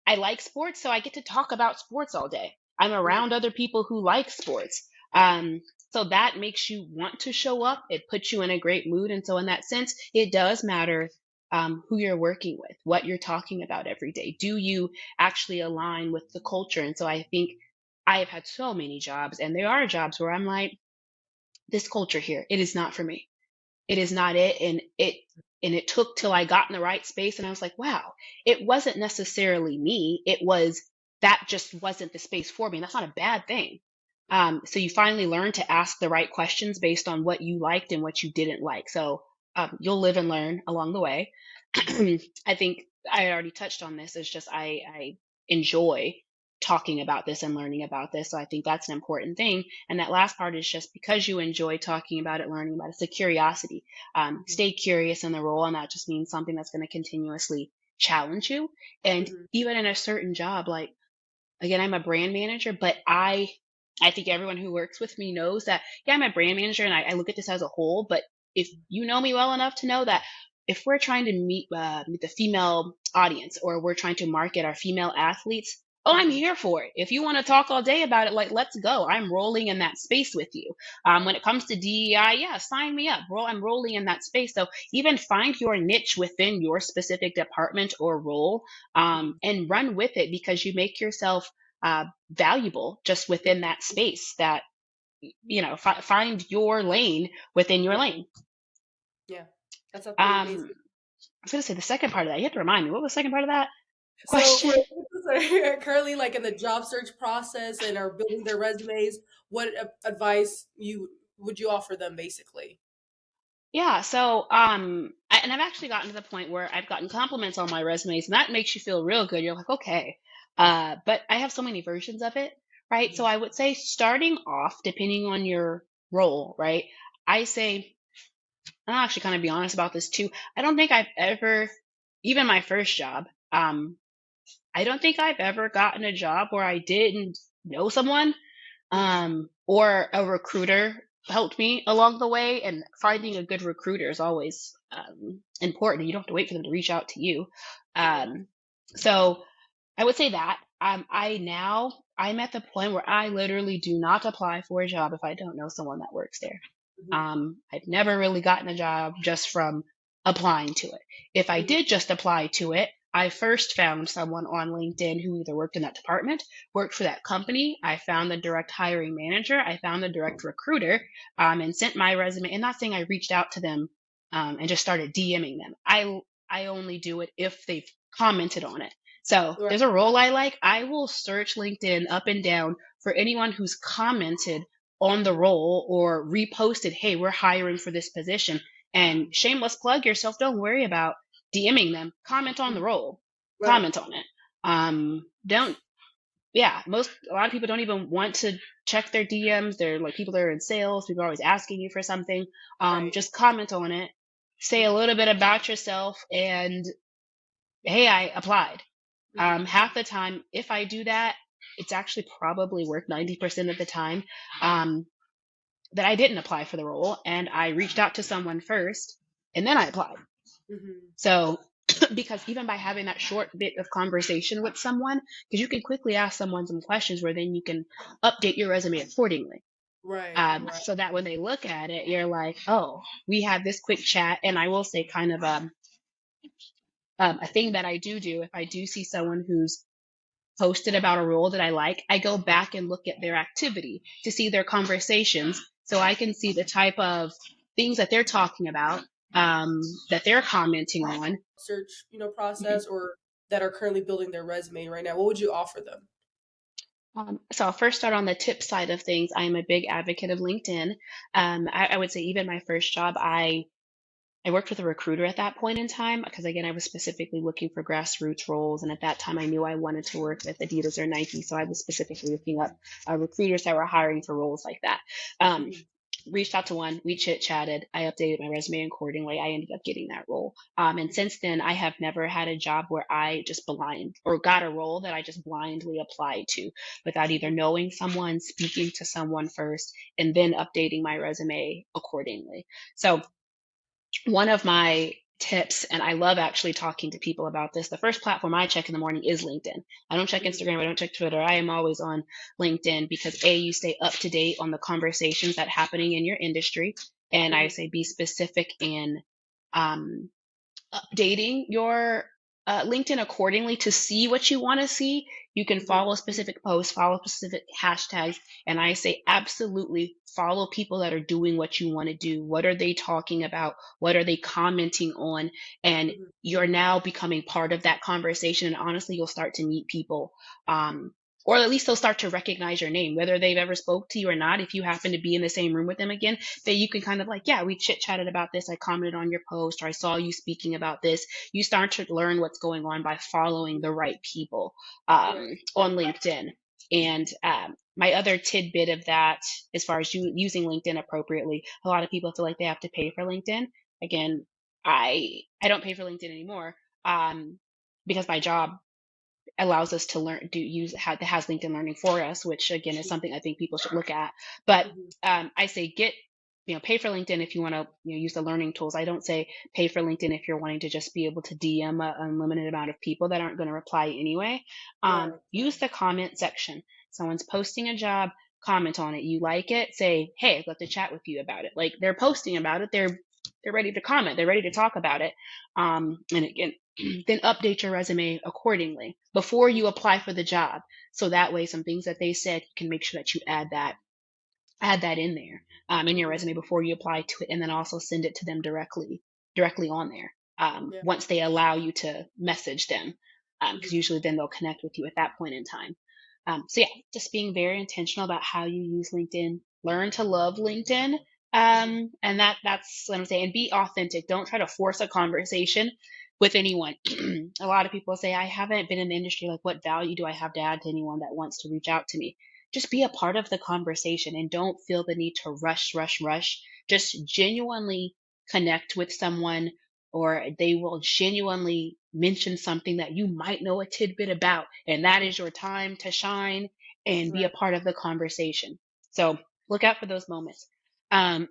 I like sports, so I get to talk about sports all day. I'm Mhm, around other people who like sports. Um, so that makes you want to show up. It puts you in a great mood. And so, in that sense, it does matter who you're working with, what you're talking about every day. Do you actually align with the culture? And so, I think I have had so many jobs, and there are jobs where I'm like, this culture here, it is not for me. It is not it. And it took till I got in the right space, and I was like, wow, it wasn't necessarily me. It was that just wasn't the space for me. And that's not a bad thing. So you finally learn to ask the right questions based on what you liked and what you didn't like. So you'll live and learn along the way. mhm, I think I already touched on this. It's just I enjoy talking about this and learning about this. So I think that's an important thing. And that last part is just because you enjoy talking about it, learning about it, it's a curiosity. mhm, Stay curious in the role, and that just means something that's going to continuously challenge you. And mhm, even in a certain job, like again, I'm a brand manager, but I think everyone who works with me knows that, yeah, I'm a brand manager, and I look at this as a whole. But if you know me well enough to know that if we're trying to meet the female audience, or we're trying to market our female athletes, oh, I'm mhm. here for it. If you want to talk all day about it, like, let's go. I'm rolling in that space with you. When it comes to DEI, yeah, sign me up. I'm rolling in that space. So even find your niche within your specific department or role, and run with it, because you make yourself valuable just within that space. That find your lane within your Yeah, lane. yeah. That's absolutely um amazing. I was going to say the second part of that. You have to remind me, what was the second part of that So for question? those that are currently like in the job search process and are building their resumes, what advice you would you offer them basically? Yeah, so and I've actually gotten to the point where I've gotten compliments on my resumes, and that makes you feel real good. You're like, okay. But I have so many versions of it, right? So Mhm, I would say, starting off, depending on your role, right? I say, I'll actually kind of be honest about this too. I don't think I've ever, even my first job, I don't think I've ever gotten a job where I didn't know someone, mhm. or a recruiter helped me along the way. And finding a good recruiter is always important. You don't have to wait for them to reach out to you. Right. So I would say that I'm at the point where I literally do not apply for a job if I don't know someone that works there. Mhm, I've never really gotten a job just from applying to it. If I mhm. did just apply to it, I first found someone on LinkedIn who either worked in that department, worked for that company. I found the direct hiring manager. I found the direct recruiter, and sent my resume. And not saying I reached out to them, and just started DMing them. I only do it if they've commented on it. So Right. there's a role I like. I will search LinkedIn up and down for anyone who's commented on the role or reposted, hey, we're hiring for this position. And shameless plug yourself, don't worry about DMing them. Comment on the Mhm. role. Right. Comment on it. Don't Yeah, a lot of people don't even want to check their DMs. They're like, people that are in sales, people are always asking you for something. Right. Just comment on it. Say a Mhm, little bit about yourself, and hey, I applied. mhm. Half the time, if I do that, it's actually probably worked 90% of the time, um, that I didn't apply for the role, and I reached out to someone first and then I applied. Mhm. So, because even by having that short bit of conversation with someone, because you can quickly ask someone some questions where then you can update your resume accordingly. Right. Right. So that when they look at it, you're like, oh, we had this quick chat. And I will say, kind of a thing that I do if I do see someone who's posted about a role that I like, I go back and look at their activity to see their conversations, so I can see the type of things that they're talking about, that they're commenting on. Search, Mhm. process or that are currently building their resume right now, what would you offer them? So I'll first start on the tip side of things. I'm a big advocate of LinkedIn. I would say even my first job, I worked with a recruiter at that point in time, because again, I was specifically looking for grassroots roles, and at that time I knew I wanted to work with Adidas or Nike, so I was specifically looking up recruiters that were hiring for roles like that. Um, Mhm. reached out to one, we chit chatted. I updated my resume accordingly. I ended up getting that role. And since then, I have never had a job where I just blind or got a role that I just blindly applied to without either knowing someone, speaking to someone first, and then updating my resume accordingly. So one of my tips, and I love actually talking to people about this. The first platform I check in the morning is LinkedIn. I don't check Mhm. Instagram. I don't check Twitter. I am always on LinkedIn because you stay up to date on the conversations that are happening in your industry. And I Mhm. say be specific in um, updating your LinkedIn accordingly to see what you want to see. You can Mhm. follow specific posts, follow specific hashtags, and I say absolutely follow people that are doing what you want to do. What are they talking about? What are they commenting on? And Mhm. you're now becoming part of that conversation. And honestly, you'll start to meet people. Or at least they'll start to recognize your name, whether they've ever spoke to you or not. If you happen to be in the same room with them again, that you can kind of like, yeah, we chit chatted about this. I commented on your post, or I saw you speaking about this. You start to learn what's going on by following the right people Right. on LinkedIn. And my other tidbit of that, as far as you using LinkedIn appropriately, a lot of people feel like they have to pay for LinkedIn. Again, I don't pay for LinkedIn anymore because my job allows us to learn do use has LinkedIn Learning for us, which again is something I think people should look at. But Mhm. I say pay for LinkedIn if you want to use the learning tools. I don't say pay for LinkedIn if you're wanting to just be able to DM an unlimited amount of people that aren't going to reply anyway. Right. Use the comment section. Someone's posting a job, comment on it. You like it, say, hey, I'd love to chat with you about it. Like they're posting about it, they're ready to comment, they're ready to talk about it. And again, then update your resume accordingly before you apply for the job. So that way, some things that they said, you can make sure that you add that in there in your Mhm. resume before you apply to it, and then also send it to them directly on there Yeah. once they allow you to message them, because Mhm. usually then they'll connect with you at that point in time. So yeah, just being very intentional about how you use LinkedIn. Learn to love LinkedIn, Mhm. and that's what I'm saying. And be authentic. Don't try to force a conversation with anyone. A lot of people say, I haven't been in the industry. Like, what value do I have to add to anyone that wants to reach out to me? Just be a part of the conversation and don't feel the need to rush, rush, rush. Just genuinely connect with someone, or they will genuinely mention something that you might know a tidbit about. And that Mhm. is your time to shine and be a Right. part of the conversation. So look out for those moments. Um,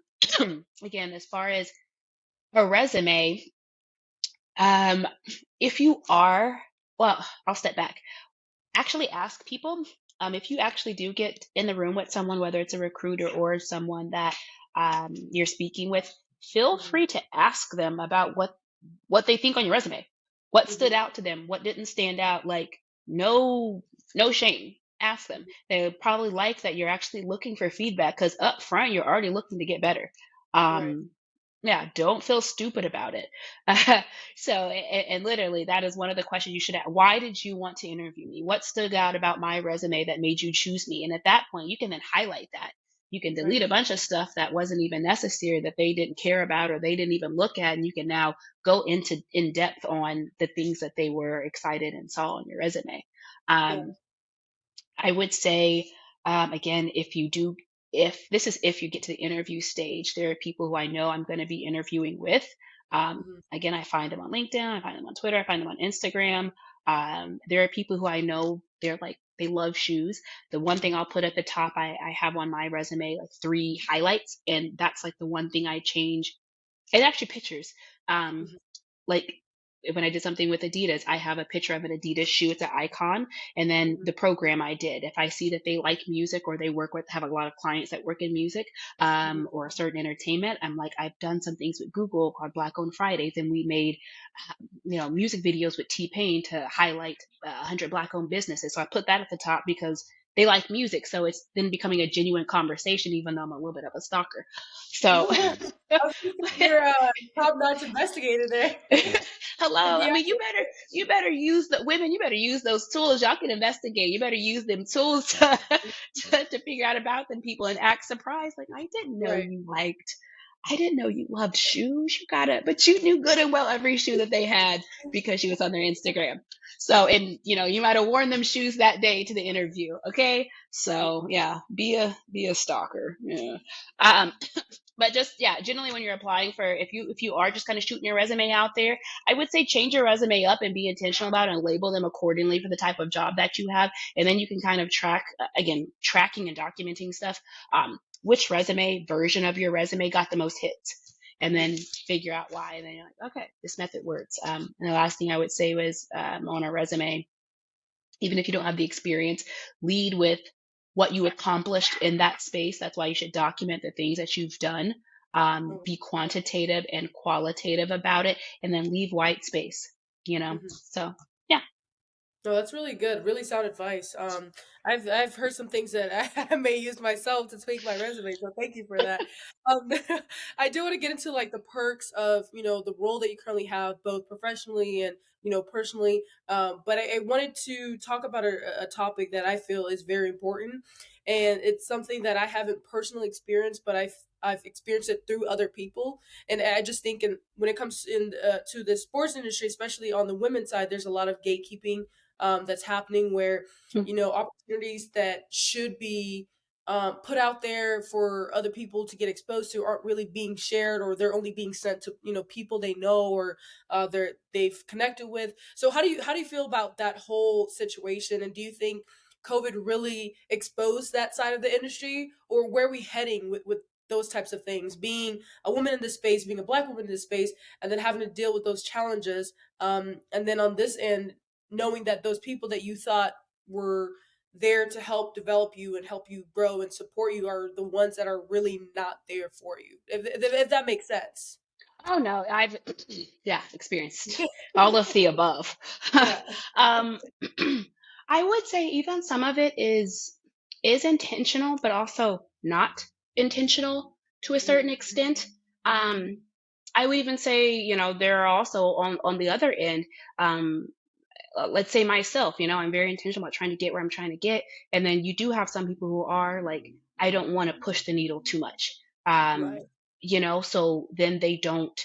again, as far as a resume, um, if you are, well, I'll step back. Actually ask people, if you actually do get in the room with someone, whether it's a recruiter or someone that you're speaking with, feel Mhm. free to ask them about what they think on your resume, what stood Mhm. out to them, what didn't stand out. Like, no shame. Ask them. Mhm. They would probably like that you're actually looking for feedback, because up front you're already looking to get better. Right. Yeah, don't feel stupid about it. So, and literally, that is one of the questions you should ask. Why did you want to interview me? What stood out about my resume that made you choose me? And at that point, you can then highlight that. You can delete Right. a bunch of stuff that wasn't even necessary, that they didn't care about or they didn't even look at, and you can now go into in depth on the things that they were excited and saw on your resume. Yeah. Um, I would say, again, if you get to the interview stage, there are people who I know I'm going to be interviewing with. Mhm. Again, I find them on LinkedIn, I find them on Twitter, I find them on Instagram. There are people who I know they love shoes. The one thing I'll put at the top, I have on my resume like three highlights, and that's like the one thing I change. And actually pictures. Um, Mhm. like when I did something with Adidas, I have a picture of an Adidas shoe. It's an icon. And then Mhm. the program I did, if I see that they like music or they have a lot of clients that work in music, Mhm. or a certain entertainment, I'm like, I've done some things with Google called Black Owned Fridays, and we made, music videos with T-Pain to highlight 100 Black owned businesses. So I put that at the top because they like music. So it's then becoming a genuine conversation, even though I'm a little bit of a stalker. So I was gonna say you're a top-notch investigator there. hello. The I mean, actual you better use the women. You better use those tools. Y'all can investigate. You better use them tools to to figure out about them people and act surprised. Like, I didn't know right. you liked. I didn't know you loved shoes. You got it. But you knew good and well every shoe that they had because she was on their Instagram. So, and you might have worn them shoes that day to the interview. Okay. So yeah, be a stalker. Yeah. Um, but just, yeah, generally when you're applying for, if you are just kind of shooting your resume out there, I would say change your resume up and be intentional about it and label them accordingly for the type of job that you have. And then you can kind of track, again, tracking and documenting stuff. Which resume version of your resume got the most hits, and then figure out why. And then you're like, okay, this method works. And the last thing I would say was, on a resume, even if you don't have the experience, lead with what you accomplished in that space. That's why you should document the things that you've done. Be quantitative and qualitative about it, and then leave white space. Mhm. So yeah. No, that's really good. Really sound advice. I've heard some things that I may use myself to tweak my resume, so thank you for that. Um, I do want to get into like the perks of the role that you currently have, both professionally and personally. But I wanted to talk about a topic that I feel is very important, and it's something that I haven't personally experienced, but I've experienced it through other people, and I just think, when it comes to the sports industry, especially on the women's side, there's a lot of gatekeeping that's happening where opportunities that should be put out there for other people to get exposed to aren't really being shared, or they're only being sent to people they know, or they've connected with. So how do you feel about that whole situation, and do you think COVID really exposed that side of the industry, or where are we heading with those types of things, being a woman in this space, being a black woman in this space, and then having to deal with those challenges, and then on this end, knowing that those people that you thought were there to help develop you and help you grow and support you are the ones that are really not there for you. If that makes sense. Oh no, I've yeah, experienced all of the above. Yeah. um, I would say even some of it is intentional, but also not intentional to a certain Mhm. extent. Um, I would even say, there are also on the other end, um, let's say myself, I'm very intentional about trying to get where I'm trying to get, and then you do have some people who are like, I don't want to push the needle too much. Um, Right. so then they don't,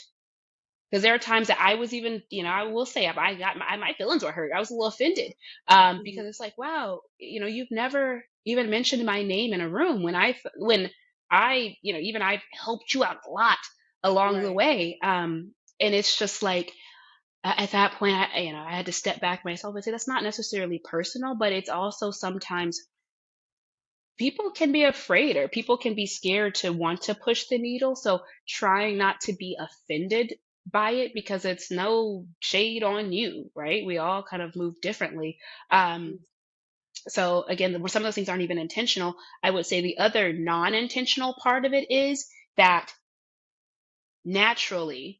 because there are times that I was even, I will say I got my feelings were hurt. I was a little offended, Mhm. because it's like, wow, you've never even mentioned my name in a room when I, even I've helped you out a lot along the Right. way. And it's just like, at that point, I had to step back myself and say that's not necessarily personal, but it's also sometimes people can be afraid or people can be scared to want to push the needle. So trying not to be offended by it, because it's no shade on you, right? We all kind of move differently. Um, Mhm. so again, some of those things aren't even intentional. I would say the other non-intentional part of it is that naturally,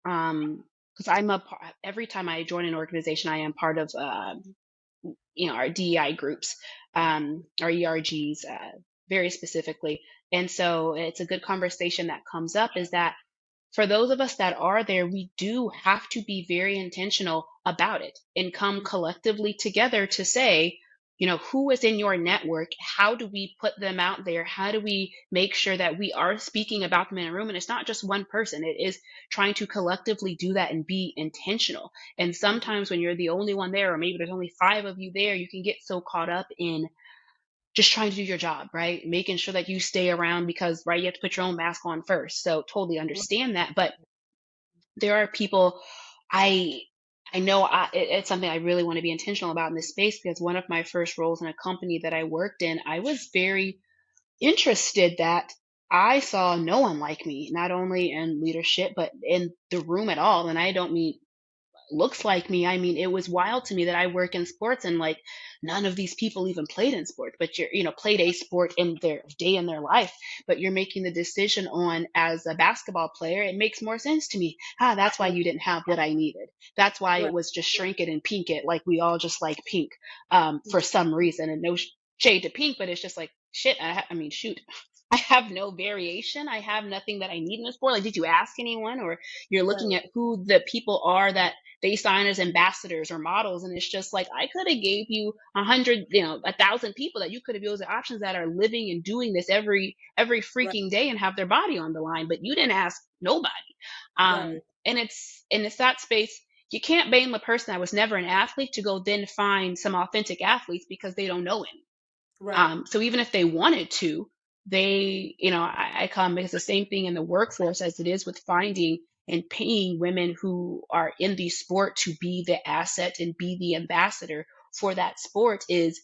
because every time I join an organization, I am part of our DEI groups, our ERGs, very specifically. And so it's a good conversation that comes up, is that for those of us that are there, we do have to be very intentional about it and come collectively together to say, who is in your network? How do we put them out there? How do we make sure that we are speaking about them in a room? And it's not just one person, it is trying to collectively do that and be intentional. And Mhm. sometimes when you're the only one there, or maybe there's only five of you there, you can get so caught up in just trying to do your job, right? Making sure that you stay around because, right, you have to put your own mask on first. So totally understand that. But there are people, I I know it's something I really want to be intentional about in this space, because one of my first roles in a company that I worked in, I was very interested that I saw no one like me, not only in leadership, but in the room at all. And I don't mean looks like me. I mean, it was wild to me that I work in sports and like none of these people even played in sports, but played a sport in their day in their life, but you're making the decision on as a basketball player. It makes more sense to me. That's why you didn't have what I needed. That's why Right. it was just shrink it and pink it. Like we all just like pink, for some reason, and no shade to pink, but it's just like shit. I mean, shoot. I have no variation. I have nothing that I need in the sport. Like, did you ask anyone? Or you're looking Right. at who the people are that they sign as ambassadors or models, and it's just like I could have gave you 100, 1,000 people that you could have used as options that are living and doing this every Right. freaking day and have their body on the line, but you didn't ask nobody. Right. And it's that space. You can't blame a person that was never an athlete to go then find some authentic athletes because they don't know any. Right. So even if they wanted to, I come because the same thing in the workforce as it is with finding and paying women who are in the sport to be the asset and be the ambassador for that sport is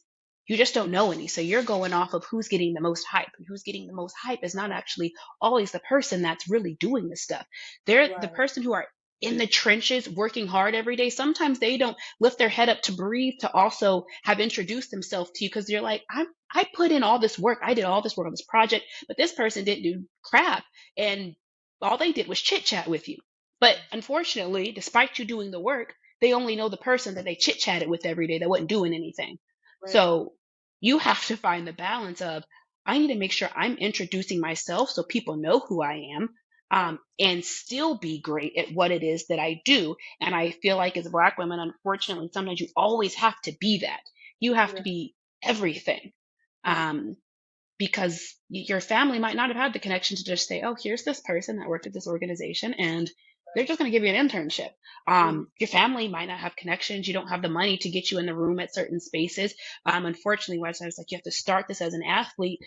you just don't know any. So you're going off of who's getting the most hype, and who's getting the most hype is not actually always the person that's really doing the stuff. They're the Right. person who are in the trenches working hard every day. Sometimes they don't lift their head up to breathe to also have introduced themselves to you because you're like, I put in all this work. I did all this work on this project, but this person didn't do crap. And all they did was chit chat with you. But unfortunately, despite you doing the work, they only know the person that they chit chatted with every day that wasn't doing anything. Right. So you have to find the balance of I need to make sure I'm introducing myself so people know who I am, Right. and still be great at what it is that I do. And I feel like as Black women, unfortunately, sometimes you always have to be that. You have to Right. be everything, Mhm. um, because your family might not have had the connection to just say, "Oh, here's this person that worked at this organization, and they're just going to give you an internship." Mhm. Your family might not have connections. You don't have the money to get you in the room at certain spaces. Unfortunately, once I was like, you have to start this as an athlete.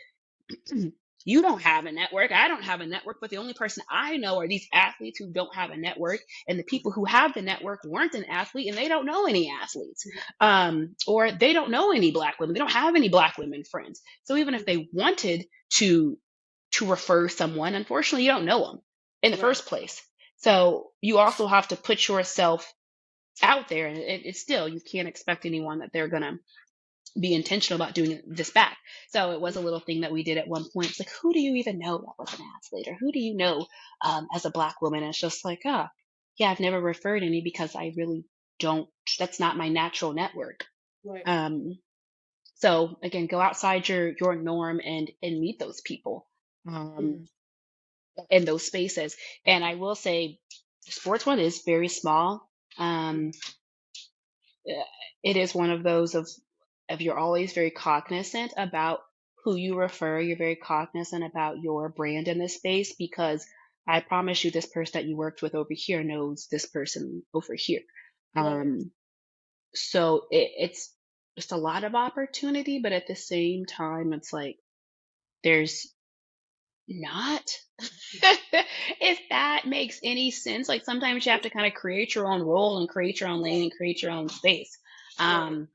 You don't have a network. I don't have a network, but the only person I know are these athletes who don't have a network. And the people who have the network weren't an athlete and they don't know any athletes. Mhm. Or they don't know any Black women. They don't have any Black women friends. So even if Mhm. they wanted to refer someone, unfortunately, you don't know them in the Right. first place. So you also have to put yourself out there. And it's still, you can't expect anyone that they're going to be intentional about doing this back. So it was a little thing that we did at one point. It's like, who do you even know that was an athlete, or who do you know as a Black woman? And it's just like, yeah, I've never referred any because I really don't. That's not my natural network. Right. Um, so again, go outside your norm and meet those people Mhm. in those spaces. And I will say, the sports one is very small. Mhm. Um, uh, it is one of those of you're always very cognizant about who you refer. You're very cognizant about your brand in this space because I promise you, this person that you worked with over here knows this person over here. Right. Um, so it's just a lot of opportunity, but at the same time, it's like there's not. If that makes any sense, like sometimes you have to kind of create your own role and create your own lane and create your own space. Right. Um,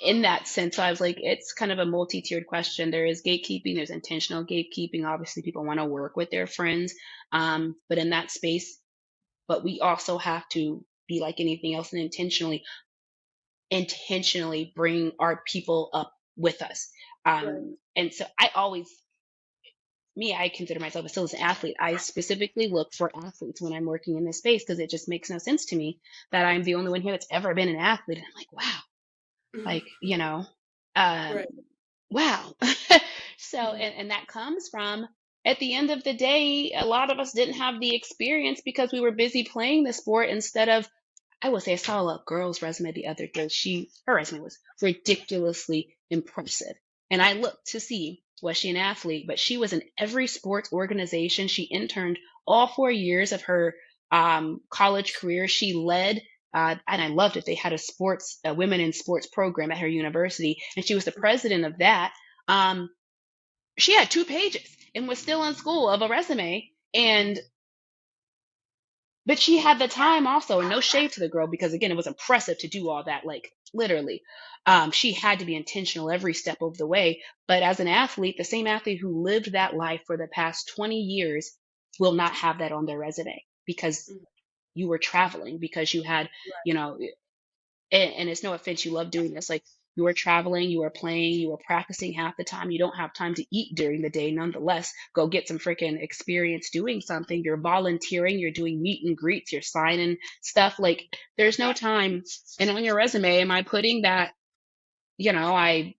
in that sense, so I was like, it's kind of a multi-tiered question. There is gatekeeping, there's intentional gatekeeping. Obviously, people want to work with their friends, but in that space, but we also have to be like anything else and intentionally bring our people up with us. Right. And so I consider myself still as an athlete. I specifically look for athletes when I'm working in this space because it just makes no sense to me that I'm the only one here that's ever been an athlete. And I'm like, wow, Mhm. like, um, Right. wow. So, Mhm. and that comes from at the end of the day, a lot of us didn't have the experience because we were busy playing the sport instead of, I would say, I saw a girl's resume the other day. Her resume was ridiculously impressive. And I looked to see, was she an athlete? But she was in every sports organization. She interned all 4 years of her college career. She led, and I loved it. They had a women in sports program at her university, and she was the president of that. Um, she had 2 pages and was still in school of a resume. And but she had the time also, and no shade to the girl because again, it was impressive to do all that, like literally. She had to be intentional every step of the way. But as an athlete, the same athlete who lived that life for the past 20 years will not have that on their resume because Mhm. you were traveling, because you had, Right. you know, and it's no offense, you love doing this. Like you are traveling, you are playing, you are practicing half the time. You don't have time to eat during the day. Nonetheless, go get some freaking experience doing something. You're volunteering, you're doing meet and greets, you're signing stuff. Like there's no time. And on your resume, am I putting that, you know, I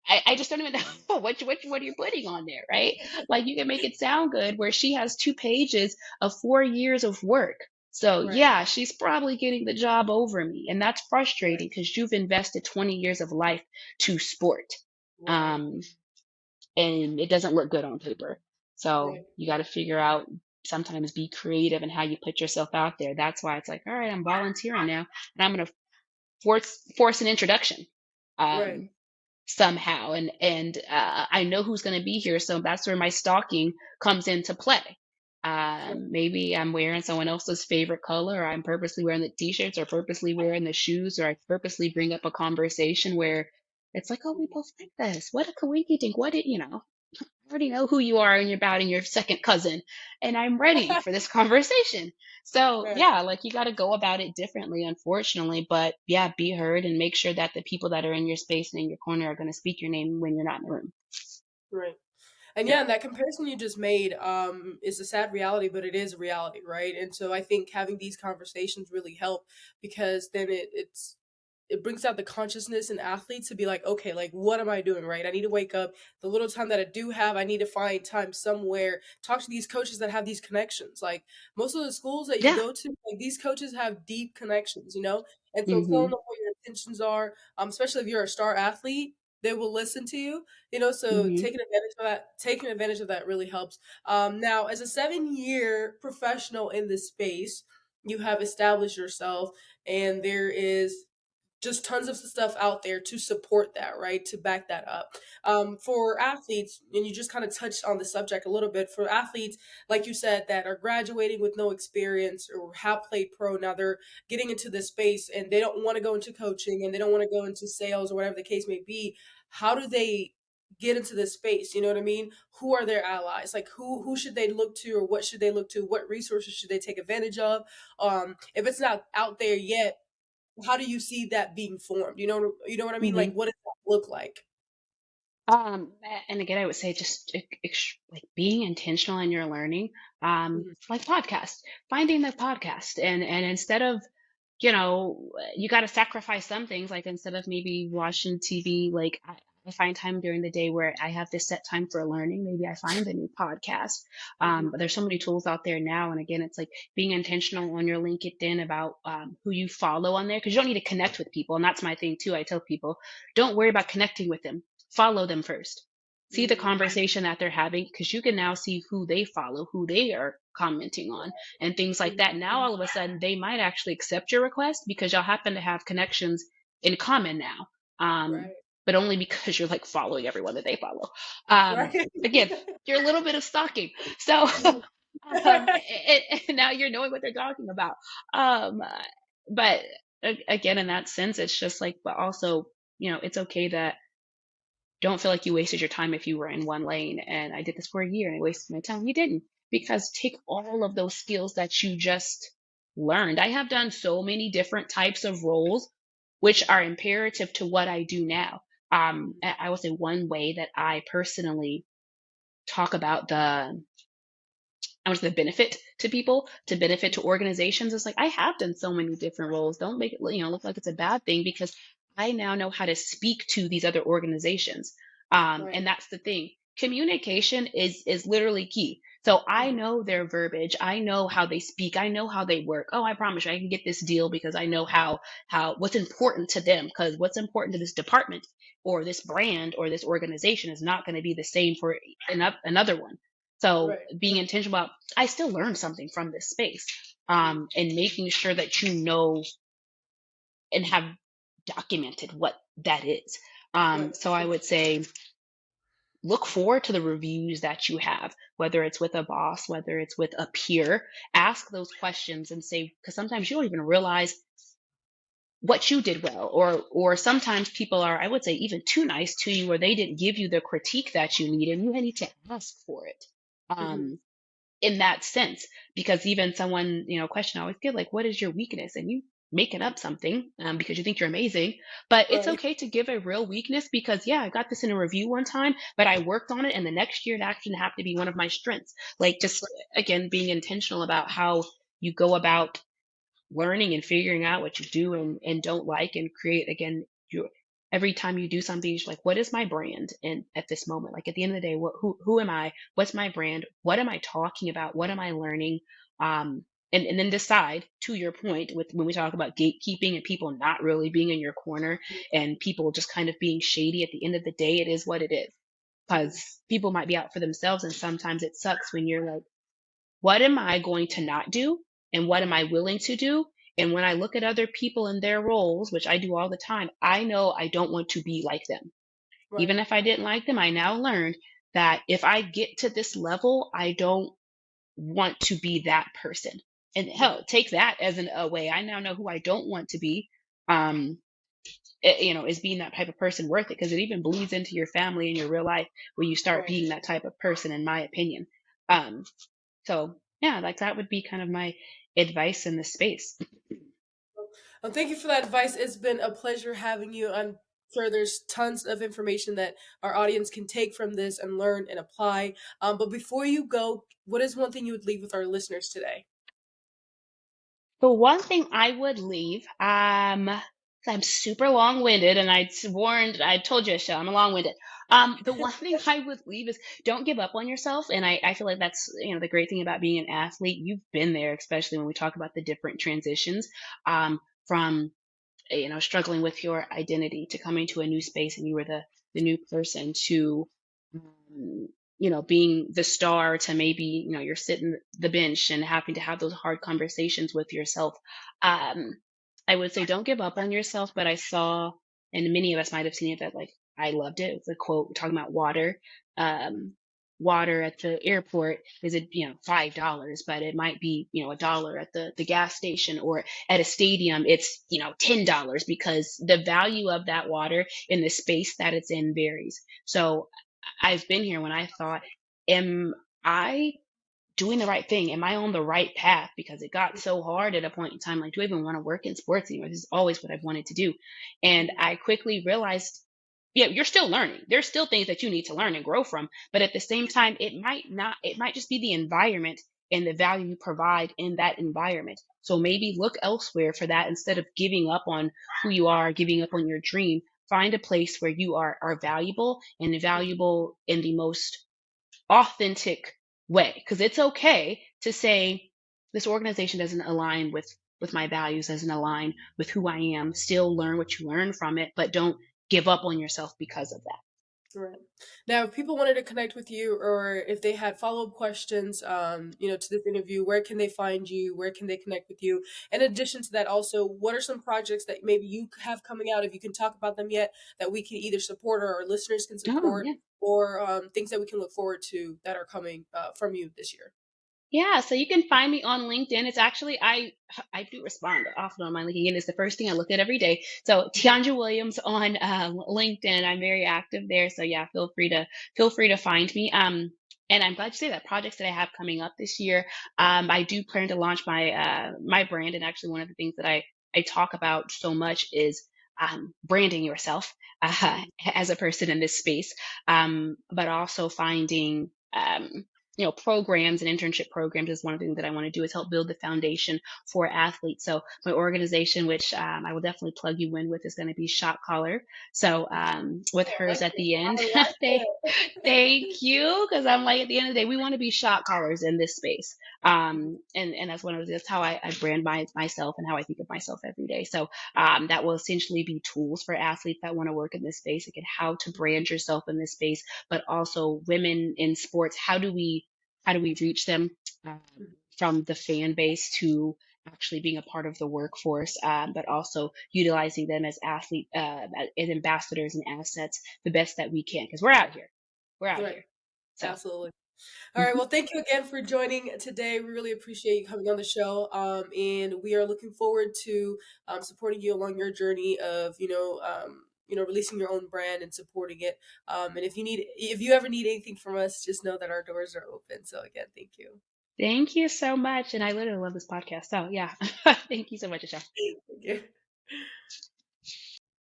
I just don't even know what you're putting on there, right? Like you can make it sound good where she has 2 pages of 4 years of work. So Right, yeah, she's probably getting the job over me. And that's frustrating right, because you've invested 20 years of life to sport. right, Um, and it doesn't look good on paper. So right. you got to figure out sometimes be creative in how you put yourself out there. That's why it's like, all right, I'm volunteering now and I'm going to force an introduction. Right. Um, somehow and I know who's going to be here, so that's where my stalking comes into play. Right. Maybe I'm wearing someone else's favorite color, or I'm purposely wearing the t-shirts or purposely wearing the shoes, or I purposely bring up a conversation where it's like, oh, we both like this, what could we think, what did I already know who you are and you're about and your second cousin, and I'm ready for this conversation. So Right. yeah, like you got to go about it differently, unfortunately. But yeah, be heard and make sure that the people that are in your space and in your corner are going to speak your name when you're not in the room. Right. And Yeah. yeah, and that comparison you just made is a sad reality, but it is a reality, right? And so I think having these conversations really help because then it brings out the consciousness in athletes to be like, okay, like what am I doing, right? I need to wake up. The little time that I do have, I need to find time somewhere. Talk to these coaches that have these connections. Like most of the schools that you Yeah. go to, like these coaches have deep connections, you know? And so telling Mhm. them what your intentions are, especially if you're a star athlete, they will listen to you, you know, so Mhm. taking advantage of that really helps. Now as a 7-year professional in this space, you have established yourself and there is just tons of stuff out there to support that, right? To back that up. For athletes, and you just kind of touched on the subject a little bit, for athletes, like you said, that are graduating with no experience or have played pro, now they're getting into this space and they don't want to go into coaching and they don't want to go into sales or whatever the case may be. How do they get into this space? You know what I mean? Who are their allies? Like who should they look to or what should they look to? What resources should they take advantage of? If it's not out there yet, how do you see that being formed? You know what I mean? Like, Mhm. what does that look like? And again, I would say just like being intentional in your learning, Mhm, like podcast, finding the podcast, and instead of you got to sacrifice some things. Like instead of maybe watching TV, like I find time during the day where I have this set time for learning. Maybe I find a new podcast. mhm, But there's so many tools out there now. And again, it's like being intentional on your LinkedIn about who you follow on there because you don't need to connect with people. And that's my thing too. I tell people, don't worry about connecting with them. Follow them first. See the mhm. conversation that they're having because you can now see who they follow, who they are commenting on and things like that. Mhm. Now, all of a sudden, they might actually accept your request because y'all happen to have connections in common now. Right, But only because you're like following everyone that they follow. right. Again, you're a little bit of stalking. So, Mhm, and now you're knowing what they're talking about. Um, but again, in that sense, it's just like, but also, it's okay that don't feel like you wasted your time if you were in one lane and I did this for a year and I wasted my time. You didn't, because take all of those skills that you just learned. I have done so many different types of roles which are imperative to what I do now. I will say one way that I personally talk about I was the benefit to people, to benefit to organizations. It's like I have done so many different roles. Don't make it look like it's a bad thing because I now know how to speak to these other organizations. right. And that's the thing. Communication is literally key. So I Mhm, know their verbiage. I know how they speak. I know how they work. Oh, I promise you, I can get this deal because I know how what's important to them. Because what's important to this department or this brand or this organization is not going to be the same for another one. So right, being intentional about, I still learned something from this space, mhm, and making sure that you know and have documented what that is. right, So I would say look forward to the reviews that you have, whether it's with a boss, whether it's with a peer. Ask those questions and say, because sometimes you don't even realize what you did well, or sometimes people are, I would say, even too nice to you, or they didn't give you the critique that you need, and you need to ask for it. mhm, Um, in that sense, because even someone question I always get, like, what is your weakness, and you making up something because you think you're amazing. But it's right, okay to give a real weakness because yeah, I got this in a review one time, but I worked on it and the next year it actually have to be one of my strengths. Like, just again, being intentional about how you go about learning and figuring out what you do and don't like, and create again your every time you do something, you're like, what is my brand? And at this moment, like at the end of the day, who am I? What's my brand? What am I talking about? What am I learning? Um, and then decide, to your point, with when we talk about gatekeeping and people not really being in your corner and people just kind of being shady, at the end of the day, it is what it is. Mhm. Because people might be out for themselves, and sometimes it sucks when you're like, what am I going to not do? And what am Mhm. I willing to do? And when I look at other people in their roles, which I do all the time, I know I don't want to be like them. Right. Even if I didn't like them, I now learned that if I get to this level, I don't want to be that person. And Mhm. hell, take that as a way. I now know who I don't want to be. Um, is being that type of person worth it? Because it even bleeds into your family and your real life when you start Right. being that type of person, in my opinion. Um, so yeah, like that would be kind of my advice in this space. Thank you for that advice. It's been a pleasure having you. I'm sure there's tons of information that our audience can take from this and learn and apply. But before you go, what is one thing you would leave with our listeners today? The one thing I would leave, 'cause I'm super long-winded, and I told you, Michelle, I'm long-winded. The one thing I would leave is don't give up on yourself, and I feel like that's the great thing about being an athlete. You've been there, especially when we talk about the different transitions, from struggling with your identity to coming to a new space and you were the new person to um, being the star to maybe you're sitting the bench and having to have those hard conversations with yourself. um, I would say don't give up on yourself, but I saw, and many of us might have seen it, that like I loved it. It's a quote talking about water. um, Water at the airport is $5, but it might be a dollar at the gas station, or at a stadium it's $10, because the value of that water in the space that it's in varies. So I've been here when I thought, am I doing the right thing? Am I on the right path? Because it got so hard at a point in time, like, do I even want to work in sports anymore? This is always what I've wanted to do. And Mhm. I quickly realized, yeah, you're still learning. There's still things that you need to learn and grow from. But at the same time, it might just be the environment and the value you provide in that environment. So maybe look elsewhere for that instead of giving up on who you are, giving up on your dream. Find a place where you are valuable, and valuable in the most authentic way, because it's okay to say this organization doesn't align with my values, doesn't align with who I am. Still learn what you learn from it, but don't give up on yourself because of that. Right. Now, if people wanted to connect with you, or if they had follow-up questions, to this interview, where can they find you? Where can they connect with you? In addition to that, also, what are some projects that maybe you have coming out, if you can talk about them yet, that we can either support or our listeners can Oh support, yeah. or things that we can look forward to that are coming from you this year? Yeah, so you can find me on LinkedIn. It's actually I do respond often on my LinkedIn. It's the first thing I look at every day. So Mhm. Tiandra Williams on LinkedIn. I'm very active there. So yeah, feel free to find me. And I'm glad you say that. Projects that I have coming up this year. I do plan to launch my brand, and actually one of the things that I talk about so much is branding yourself as a person in this space, but also finding programs and internship programs is one of the things that I want to do, is help build the foundation for athletes. So my organization, which I will definitely plug you in with, is going to be Shot Caller. So with I hers like at it. the end, I like they thank you, because I'm like, at the end of the day, we want to be shot callers in this space. And that's how I brand myself and how I think of myself every day. So that will essentially be tools for athletes that want to work in this space, again, how to brand yourself in this space, but also women in sports. How do we reach them, um, it. from the fan base to actually being a part of the workforce, but also utilizing them as as ambassadors and assets the best that we can, because we're out here. We're out Right. here. So, Absolutely. All right. mhm. Well, thank you again for joining today. We really appreciate you coming on the show. And we are looking forward to supporting you along your journey of, releasing your own brand and supporting it. And if you ever need anything from us, just know that our doors are open. So again, thank you. Thank you so much. And I literally love this podcast. So, yeah, thank you so much, Michelle. Thank you.